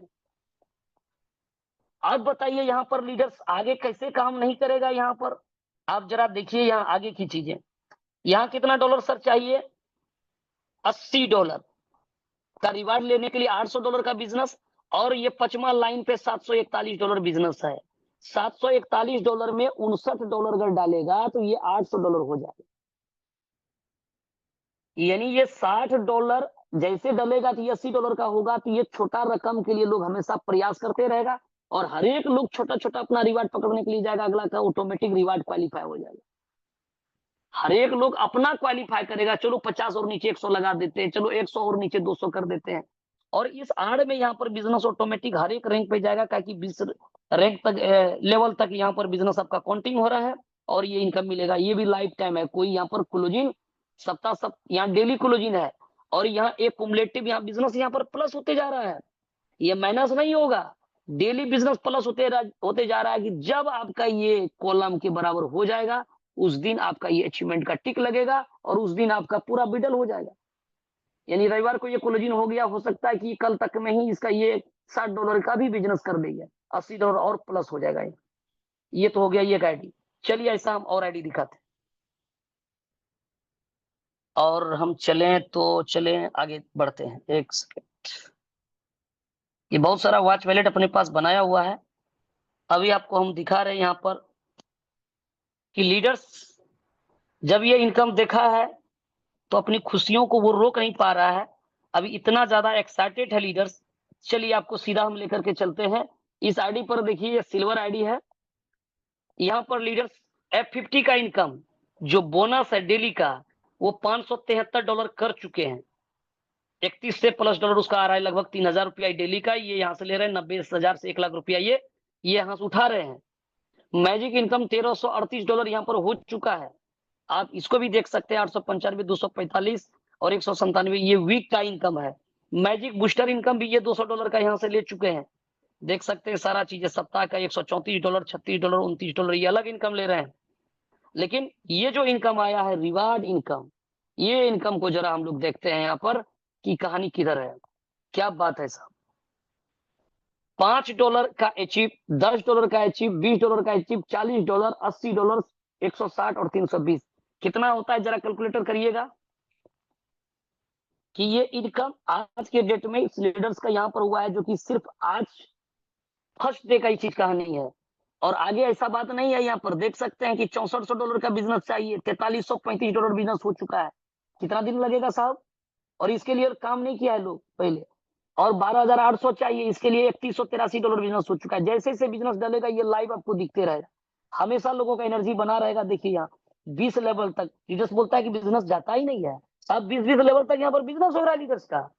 अब बताइए यहाँ पर लीडर्स आगे कैसे काम नहीं करेगा। यहाँ पर आप जरा देखिए यहाँ आगे की चीजें। यहाँ कितना डॉलर सर चाहिए, $80 का रिवार्ड लेने के लिए, $800 का बिजनेस। और ये 5वां लाइन पे $741 बिजनेस है। $741 में $59 अगर डालेगा तो ये $800 हो जाएगा। यानी ये $60 जैसे डलेगा तो ये $80 का होगा। तो ये छोटा रकम के लिए लोग हमेशा प्रयास करते रहेगा और हर एक लोग छोटा छोटा अपना रिवार्ड पकड़ने के लिए जाएगा। अगला का ऑटोमेटिक रिवार्ड क्वालिफाई हो जाएगा। हर एक लोग अपना क्वालिफाई करेगा, चलो 50 और नीचे 100 लगा देते हैं, चलो 100 और नीचे 200 कर देते हैं। और इस आड़ में यहाँ पर बिजनेस ऑटोमेटिक हर एक रैंक पे जाएगा, क्योंकि 20 रैंक तक लेवल तक यहाँ पर बिजनेस आपका काउंटिंग हो रहा है और ये इनकम मिलेगा। ये भी लाइफ टाइम है, कोई यहाँ पर क्लोजिंग सप्ताह यहाँ डेली क्लोजिंग है। और यहाँ एक कुमुलेटिव यहाँ बिजनेस यहाँ पर प्लस होते जा रहा है, ये माइनस नहीं होगा। डेली बिजनेस प्लस होते जा रहा है कि जब आपका ये कॉलम के बराबर हो जाएगा उस दिन आपका ये अचीवमेंट का टिक लगेगा और उस दिन आपका पूरा बिडल हो जाएगा। यानी रविवार को ये क्लोजिंग हो गया, हो सकता है कि कल तक में ही इसका ये $60 का भी बिजनेस कर देगा, $80 और प्लस हो जाएगा। ये तो हो गया ये एक आईडी। चलिए ऐसा हम और आईडी दिखाते हैं और हम चलें तो चलें आगे बढ़ते हैं। एक सेकेंड, ये बहुत सारा वॉच वैलेट अपने पास बनाया हुआ है। अभी आपको हम दिखा रहे हैं यहाँ पर कि लीडर्स जब ये इनकम देखा है तो अपनी खुशियों को वो रोक नहीं पा रहा है। अभी इतना ज्यादा एक्साइटेड है लीडर्स। चलिए आपको सीधा हम लेकर के चलते हैं इस आईडी पर। देखिए ये सिल्वर आईडी है। यहाँ पर लीडर्स F50 का इनकम जो बोनस है डेली का वो $573 कर चुके हैं। 31 से प्लस डॉलर उसका आ रहा है, लगभग $3000 डेली का। ये यहाँ से ले रहे हैं 90,000 से 1 लाख रुपया, ये यहाँ से उठा रहे हैं। मैजिक इनकम $1338 यहाँ पर हो चुका है। आप इसको भी देख सकते हैं, 895, 245 और 197 ये वीक का इनकम है। मैजिक बूस्टर इनकम भी ये $200 का यहाँ से ले चुके हैं। देख सकते हैं सारा चीजें। सप्ताह का $134, $36, $29 ये अलग इनकम ले रहे हैं। लेकिन ये जो इनकम आया है रिवार्ड इनकम, ये इनकम को जरा हम लोग देखते हैं यहाँ पर कि कहानी किधर है। क्या बात है साहब, $5 का अचीव, $10 का अचीव, $20 का अचीव, $40, $80, 160 और 320 कितना होता है जरा कैलकुलेटर करिएगा कि ये इनकम आज के डेट में इस लीडर्स का यहाँ पर हुआ है, जो कि सिर्फ आज फर्स्ट डे का ही चीज कहानी है। और आगे ऐसा बात नहीं है। यहाँ पर देख सकते हैं कि $6400 का बिजनेस चाहिए, $4335 बिजनेस हो चुका है। कितना दिन लगेगा साहब, और इसके लिए काम नहीं किया है लोग पहले। और 12,800 चाहिए, इसके लिए $3183 बिजनेस हो चुका है। जैसे जैसे बिजनेस डलेगा ये लाइव आपको दिखते रहेगा। हमेशा लोगों का एनर्जी बना रहेगा। देखिए यहाँ 20 लेवल तक लीडर्स बोलता है कि बिजनेस जाता ही नहीं है। अब 20 लेवल तक यहाँ पर बिजनेस हो रहा है लीडर्स का।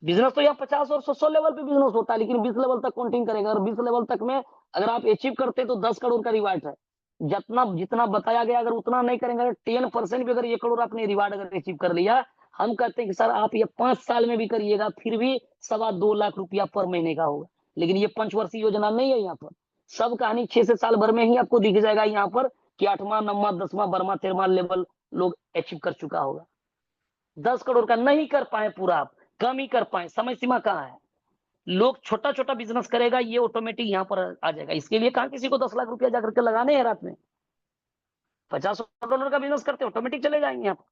बिजनेस तो यहाँ 50 और 100 लेवल पे बिजनेस होता है, लेकिन 20 लेवल तक काउंटिंग करेगा। और 20 लेवल तक में अगर आप अचीव करते तो 10 करोड़ का रिवार्ड है। जितना जितना बताया गया, अगर उतना नहीं करेंगे, अगर 10% भी अगर 1 करोड़ आपने रिवार्ड अगर अचीव कर लिया, हम कहते हैं कि सर आप ये 5 साल में भी करिएगा, फिर भी 2.25 लाख रुपया पर महीने का होगा। लेकिन ये पंचवर्षीय योजना नहीं है। यहाँ पर सब कहानी 6 से साल भर में ही आपको दिख जाएगा यहाँ पर कि 8वां 9वां 10वां 12वां 13वां लेवल लोग अचीव कर चुका होगा। 10 करोड़ का नहीं कर पाए पूरा, आप कम ही कर पाए, समय सीमा कहाँ है। लोग छोटा छोटा बिजनेस करेगा, ये ऑटोमेटिक यहाँ पर आ जाएगा। इसके लिए कहाँ किसी को 10 लाख रुपया जाकर के लगाने हैं रात में। $50 का बिजनेस करते ऑटोमेटिक चले जाएंगे यहाँ पर।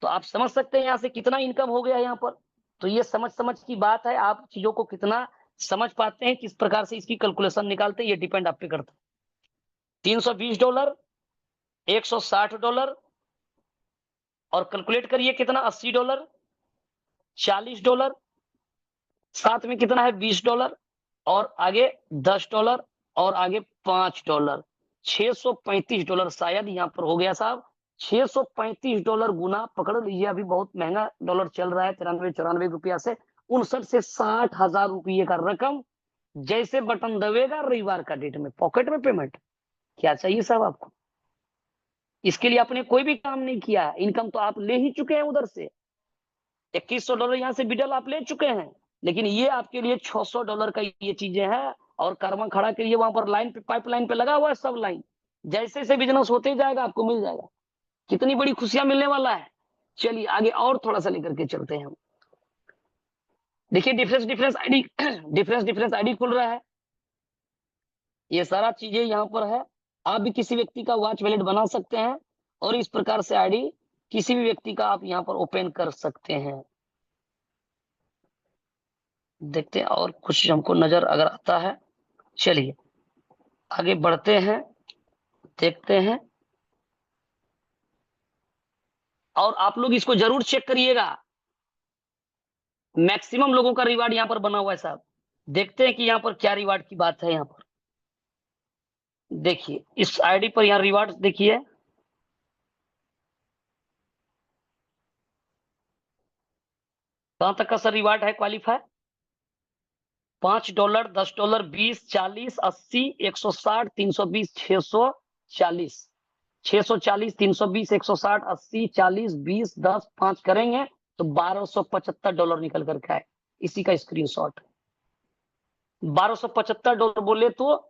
तो आप समझ सकते हैं यहाँ से कितना इनकम हो गया यहाँ पर। तो ये समझ समझ की बात है, आप चीजों को कितना समझ पाते हैं, किस प्रकार से इसकी कैलकुलेशन निकालते हैं, ये डिपेंड आप पे करता है। $320, $160 और कैलकुलेट करिए कितना, $80, $40, साथ में कितना है $20 और आगे $10 और आगे $5, $635 शायद यहाँ पर हो गया साहब। $635 गुना पकड़ लीजिए, अभी बहुत महंगा डॉलर चल रहा है, 93-94 रुपया से 59 से 60,000 रुपये का रकम जैसे बटन दबेगा रविवार का डेट में पॉकेट में पेमेंट। क्या चाहिए साहब आपको। इसके लिए आपने कोई भी काम नहीं किया, इनकम तो आप ले ही चुके हैं उधर से। $2100 यहाँ से बिडल आप ले चुके हैं, लेकिन ये आपके लिए $600 का ये चीजें हैं। और कर्मा खड़ा के लिए वहां पर लाइन पे पाइपलाइन पे लगा हुआ है सब लाइन। जैसे जैसे बिजनेस होते जाएगा आपको मिल जाएगा। कितनी बड़ी खुशियां मिलने वाला है। चलिए आगे और थोड़ा सा लेकर के चलते हैं हम। देखिए डिफरेंस आईडी डिफरेंस आईडी खुल रहा है। ये सारा चीजें यहाँ पर है। आप भी किसी व्यक्ति का वॉच वैलेट बना सकते हैं और इस प्रकार से आईडी किसी भी व्यक्ति का आप यहाँ पर ओपन कर सकते हैं। देखते हैं और कुछ हमको नजर अगर आता है। चलिए आगे बढ़ते हैं, देखते हैं। और आप लोग इसको जरूर चेक करिएगा, मैक्सिमम लोगों का रिवार्ड यहाँ पर बना हुआ है साहब। देखते हैं कि यहाँ पर क्या रिवार्ड की बात है। यहाँ पर देखिए इस आईडी पर यहाँ रिवार्ड देखिए, कहां तक का सर रिवार्ड है क्वालिफाई। $5, $10, 20, 40, 80, 160, 320, 640, 640, 320, 160, 80, 40, 20, 10, 5 करेंगे तो $1275 निकल करके आए। इसी का स्क्रीनशॉट। $1275 बोले तो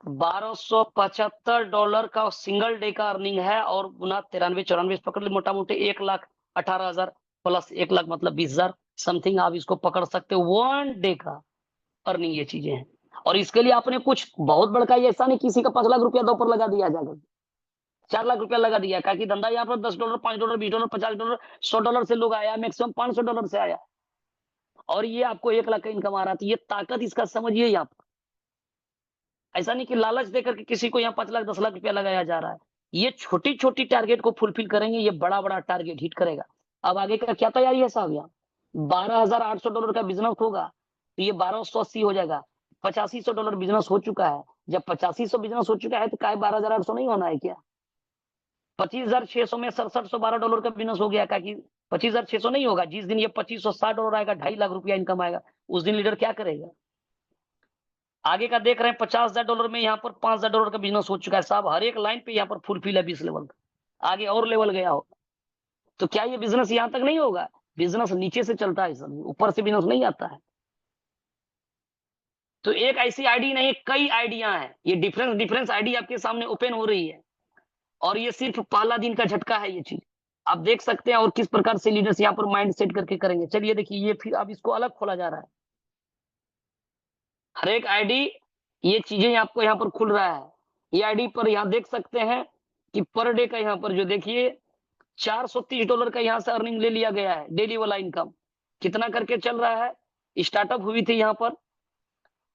$1275 का सिंगल डे का अर्निंग है और गुना 93-94 पकड़ ली, मोटा मोटी 1,18,000 प्लस 1 लाख मतलब 20,000 समथिंग आप इसको पकड़ सकते हो। 1 डे का अर्निंग ये चीजें हैं। और इसके लिए आपने कुछ बहुत बड़का ऐसा नहीं किसी का 5 लाख रुपया दो पर लगा दिया जाकर 4 लाख रुपया लगा दिया, कि धंधा यहाँ पर $10, $5, $20, $50, $100 से लोग आया, मैक्सिमम $500 से आया और ये आपको 1 लाख का इनकम आ रहा था। ये ताकत इसका समझिए। यहाँ पर ऐसा नहीं कि लालच देकर के किसी को यहाँ 5 लाख 10 लाख रुपया लगाया जा रहा है। ये छोटी छोटी टारगेट को फुलफिल करेंगे, ये बड़ा बड़ा टारगेट हिट करेगा। अब आगे का क्या तैयारी है साहब। यहाँ $12,800 का बिजनेस होगा तो ये 1280 हो जाएगा। $8500 बिजनेस हो चुका है। जब 8500 बिजनेस हो चुका है तो काय 12,800 नहीं होना है क्या। 25,600 में $6712 का बिजनेस हो गया, कि 25,600 नहीं होगा। जिस दिन ये $2560 आएगा, 2.5 लाख रुपया इनकम आएगा, उस दिन लीडर क्या करेगा। आगे का देख रहे हैं $50,000 में यहाँ पर $5,000 का बिजनेस हो चुका है साहब। हर एक लाइन पे यहाँ पर फुलफिल है 20 लेवल का। आगे और लेवल गया हो तो क्या ये बिजनेस यहाँ तक नहीं होगा। बिजनेस नीचे से चलता है सब, ऊपर से बिजनेस नहीं आता है। तो एक ऐसी आईडी नहीं, कई आइडिया हैं। ये डिफरेंस आईडी आपके सामने ओपन हो रही है और ये सिर्फ पहला दिन का झटका है। ये चीज आप देख सकते हैं और किस प्रकार से लीडर्स यहाँ पर माइंड सेट करके करेंगे। चलिए देखिए ये फिर अब इसको अलग खोला जा रहा है। हर एक आईडी ये चीजें आपको यहाँ पर खुल रहा है। ये आईडी पर यहाँ देख सकते हैं कि पर डे का यहाँ पर जो देखिए $430 का यहाँ से अर्निंग ले लिया गया है। डेली वाला इनकम कितना करके चल रहा है। स्टार्टअप हुई थी यहाँ पर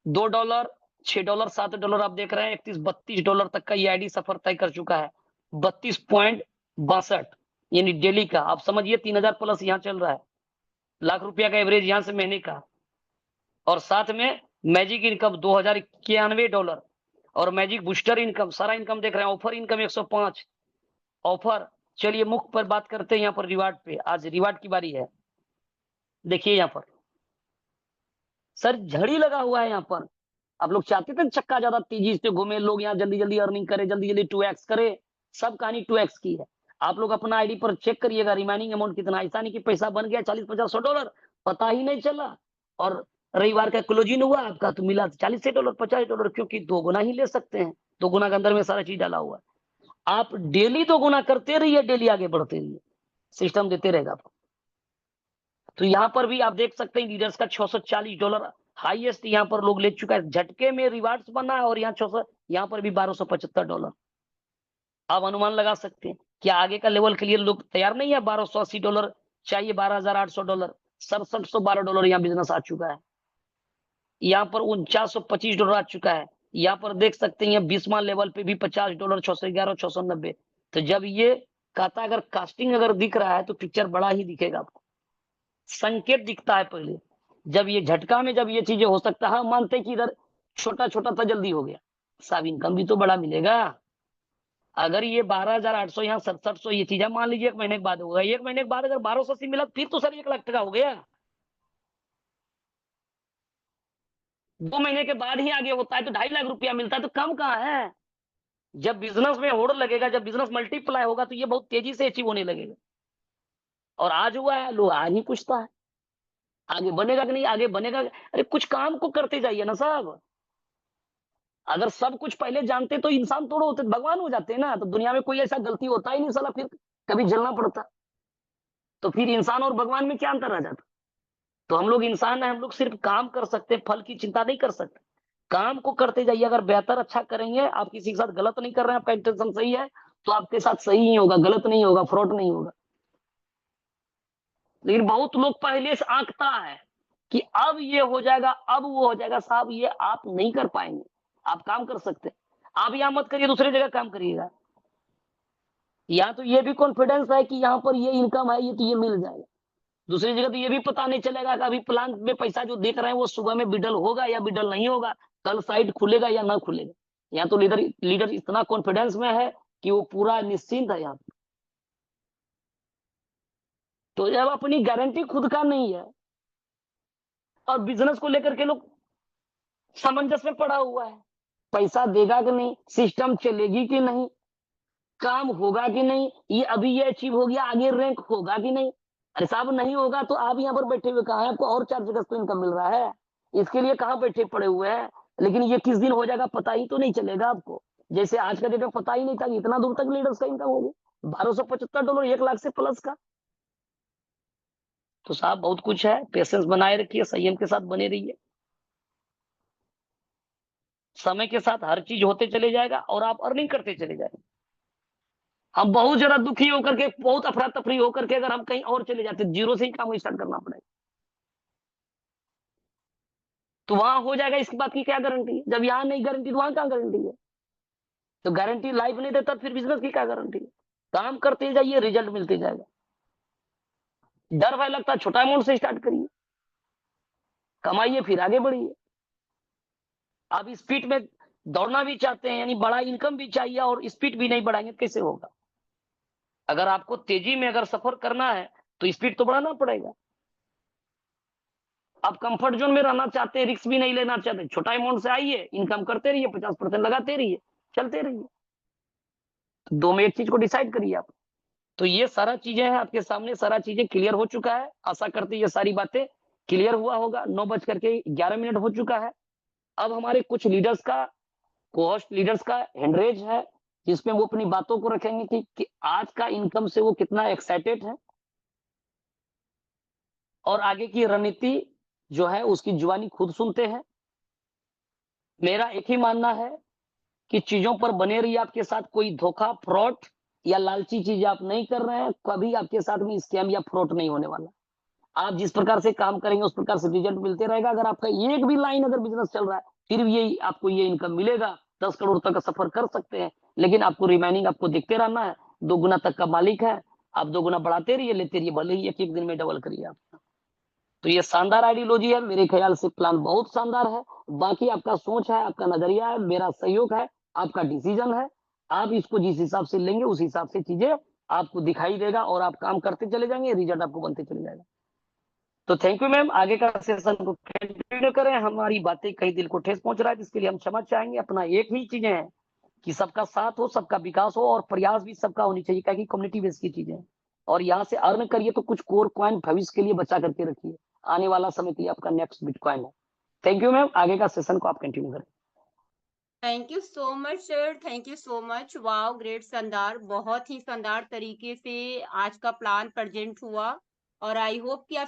$2, $6, $7 आप देख रहे हैं। $31-32 तक का ये आईडी सफर तय कर चुका है। 32.62 यानी डेली का आप समझिए 3,000 प्लस यहाँ चल रहा है। लाख रुपया का एवरेज यहाँ से महीने का। और साथ में मैजिक इनकम $2,091 और मैजिक बूस्टर इनकम, सारा इनकम देख रहे हैं। Offer income 105 offer. चलिए मुख्य पर बात करते हैं यहाँ पर रिवार्ड पे। आज रिवार्ड की बारी है। देखिए यहाँ पर सर झड़ी लगा हुआ है यहाँ पर। आप लोग चाहते थे चक्का ज्यादा तेजी से घूमे, लोग यहाँ जल्दी जल्दी अर्निंग करे, जल्दी जल्दी 2x करे। सब कहानी 2x की है। आप लोग अपना आईडी पर चेक करिएगा रिमाइनिंग अमाउंट कितना। ऐसा नहीं कि पैसा बन गया 40-50-100 डॉलर, पता ही नहीं चला, और रविवार का क्लोजिंग हुआ आपका तो मिला 40 डॉलर 50 डॉलर, क्योंकि 2 गुना ही ले सकते हैं। 2 गुना के अंदर में सारा चीज डाला हुआ है। आप डेली 2 गुना करते रहिए, डेली आगे बढ़ते रहिए, सिस्टम देते रहेगा आपको। तो यहाँ पर भी आप देख सकते हैं लीडर्स का 640 डॉलर हाईएस्ट यहाँ पर लोग ले चुका है। झटके में रिवार्ड्स बना है, और यहाँ 600, यहाँ पर भी 1275 डॉलर। आप अनुमान लगा सकते हैं कि आगे का लेवल के लिए लोग तैयार नहीं है। 1280 डॉलर चाहिए, 12,800 डॉलर, 6712 डॉलर यहाँ बिजनेस आ चुका है। यहाँ पर 4925 डॉलर आ चुका है। यहाँ पर देख सकते हैं 20वां लेवल पे भी 50 डॉलर, 611, 690। तो जब ये कहता है, अगर कास्टिंग अगर दिख रहा है तो पिक्चर बड़ा ही दिखेगा आपको, संकेत दिखता है पहले। जब ये झटका में जब ये चीजें हो सकता है, मानते कि इधर छोटा छोटा था जल्दी हो गया, साहब इनकम भी तो बड़ा मिलेगा। अगर ये 12,800 यहाँ 6700 ये चीजें मान लीजिए 1 महीने के बाद होगा, 1 महीने के बाद अगर 1280 मिला फिर तो सर 1 लाख टका हो गया। 2 महीने के बाद ही आगे होता है तो 2.5 लाख रुपया मिलता है, तो कम कहाँ है। जब बिजनेस में होड़ लगेगा, जब बिजनेस मल्टीप्लाई होगा तो ये बहुत तेजी से अचीव होने लगेगा। और आज हुआ है, लोग आज ही पूछता है आगे बनेगा कि नहीं, आगे बनेगा। अरे कुछ काम को करते जाइए ना साहब। अगर सब कुछ पहले जानते तो इंसान थोड़ा होते, भगवान हो जाते ना। तो दुनिया में कोई ऐसा गलती होता ही नहीं साला, फिर कभी झेलना पड़ता। तो फिर इंसान और भगवान में क्या अंतर आ जाता। तो हम लोग इंसान है, हम लोग सिर्फ काम कर सकते, फल की चिंता नहीं कर सकते। काम को करते जाइए, अगर बेहतर अच्छा करेंगे, आप किसी के साथ गलत नहीं कर रहे हैं, आपका इंटेंशन सही है, तो आपके साथ सही ही होगा, गलत नहीं होगा, फ्रॉड नहीं होगा। लेकिन बहुत लोग पहले से आंकता है कि अब ये हो जाएगा, अब वो हो जाएगा। साहब ये आप नहीं कर पाएंगे। आप काम कर सकते हैं, आप यहां मत करिए, दूसरी जगह काम करिएगा। यहाँ तो ये भी कॉन्फिडेंस है कि यहाँ पर ये इनकम है, ये तो ये मिल जाएगा। दूसरी जगह तो ये भी पता नहीं चलेगा कि अभी प्लान में पैसा जो देख रहे हैं वो सुबह में विड्रॉल होगा या विड्रॉल नहीं होगा, कल साइट खुलेगा या ना खुलेगा। यहाँ तो लीडर लीडर इतना कॉन्फिडेंस में है कि वो पूरा निश्चिंत है यहाँ पे। तो जब अपनी गारंटी खुद का नहीं है और बिजनेस को लेकर के लोग सामंजस्य में पड़ा हुआ है, पैसा देगा कि नहीं, सिस्टम चलेगी कि नहीं, काम होगा कि नहीं, ये अभी ये अचीव हो गया, आगे रैंक होगा कि नहीं। अरे साहब नहीं होगा तो आप यहाँ पर बैठे हुए कहाँ हैं, आपको और 4 जगह से इनकम मिल रहा है, इसके लिए कहाँ बैठे पड़े हुए हैं। लेकिन ये किस दिन हो जाएगा पता ही तो नहीं चलेगा आपको। जैसे आज का डेट में पता ही नहीं था कि इतना दूर तक लीडर्स का इनकम हो गया, 1275 डॉलर, 1 लाख से प्लस का। तो साहब बहुत कुछ है, पेशेंस बनाए रखिए, संयम के साथ बने रहिए। समय के साथ हर चीज होते चले जाएगा और आप अर्निंग करते चले जाएंगे। हम बहुत ज्यादा दुखी होकर के, बहुत अफरा तफरी होकर के अगर हम कहीं और चले जाते, जीरो से ही काम स्टार्ट करना पड़ेगा, तो वहां हो जाएगा। इसकी बात की क्या गारंटी है। जब यहाँ नहीं गारंटी तो वहां क्या गारंटी है। तो गारंटी लाइफ नहीं देता, फिर बिजनेस की क्या गारंटी है। काम करते जाइए, रिजल्ट मिलते जाएगा। डर भय लगता है, छोटा अमाउंट से स्टार्ट करिए, कमाइए, फिर आगे बढ़िए। आप स्पीड में दौड़ना भी चाहते हैं, यानी बड़ा इनकम भी चाहिए, और स्पीड भी नहीं बढ़ाएंगे कैसे होगा। अगर आपको तेजी में अगर सफर करना है तो स्पीड तो बढ़ाना पड़ेगा। आप कंफर्ट जोन में रहना चाहते हैं, रिस्क भी नहीं लेना चाहते, छोटा अमाउंट से आइए, इनकम करते रहिए, 50% लगाते रहिए, चलते रहिए। तो 2 में एक चीज को डिसाइड करिए आप। तो ये सारा चीजें हैं आपके सामने, सारा चीजें क्लियर हो चुका है। आशा करते ये सारी बातें क्लियर हुआ होगा। 9:11 हो चुका है। अब हमारे कुछ लीडर्स का, कोहोस्ट लीडर्स का हैंडरेज है, जिसमें वो अपनी बातों को रखेंगे कि आज का इनकम से वो कितना एक्साइटेड है, और आगे की रणनीति जो है उसकी जुबानी खुद सुनते हैं। मेरा एक ही मानना है कि चीजों पर बने रहिए। आपके साथ कोई धोखा, फ्रॉड या लालची चीज आप नहीं कर रहे हैं, कभी आपके साथ में स्कैम या फ्रॉड नहीं होने वाला। आप जिस प्रकार से काम करेंगे उस प्रकार से रिजल्ट मिलते रहेगा। अगर आपका एक भी लाइन अगर बिजनेस चल रहा है, फिर भी ये आपको ये इनकम मिलेगा। 10 करोड़ तक का सफर कर सकते हैं, लेकिन आपको रिमाइनिंग आपको देखते रहना है। 2 गुना तक का मालिक है, आप 2 गुना बढ़ाते रहिए, लेते रहिए, भले ही एक एक दिन में डबल करिए आप। तो ये शानदार आइडियोलॉजी है, मेरे ख़्याल से प्लान बहुत शानदार है। बाकी आपका सोच है, आपका नज़रिया है, मेरा सहयोग है, आपका डिसीज़न है। आप इसको जिस हिसाब से लेंगे, उस हिसाब से चीज़ें आपको दिखाई देगा और आप काम करते चले जाएँगे, रिज़ल्ट आपको बनते चले जाएगा। तो थैंक यू मैम, आगे का सेशन को कंटिन्यू करें। हमारी बातें कहीं दिल को ठेस पहुँच रहा है, जिसके लिए हम क्षमा चाहेंगे। अपना एक ही चीज़ें हैं कि सबका साथ हो, सबका विकास हो और प्रयास भी सबका होनी चाहिए, क्या कि कम्युनिटी बेस की चीज़ें हैं। और यहाँ से अर्न करिए तो कुछ कोर कॉइन भविष्य के लिए बचा करके रखिए। आने वाला समय के लिए आपका नेक्स्ट बिटकॉइन है। थैंक यू मैम, आगे का सेशन को आप कंटिन्यू करें। Thank you so much sir, thank you so much. Wow great, शानदार, बहुत ही शानदार तरीके से आज का प्लान प्रेजेंट हुआ और आई होप कि आप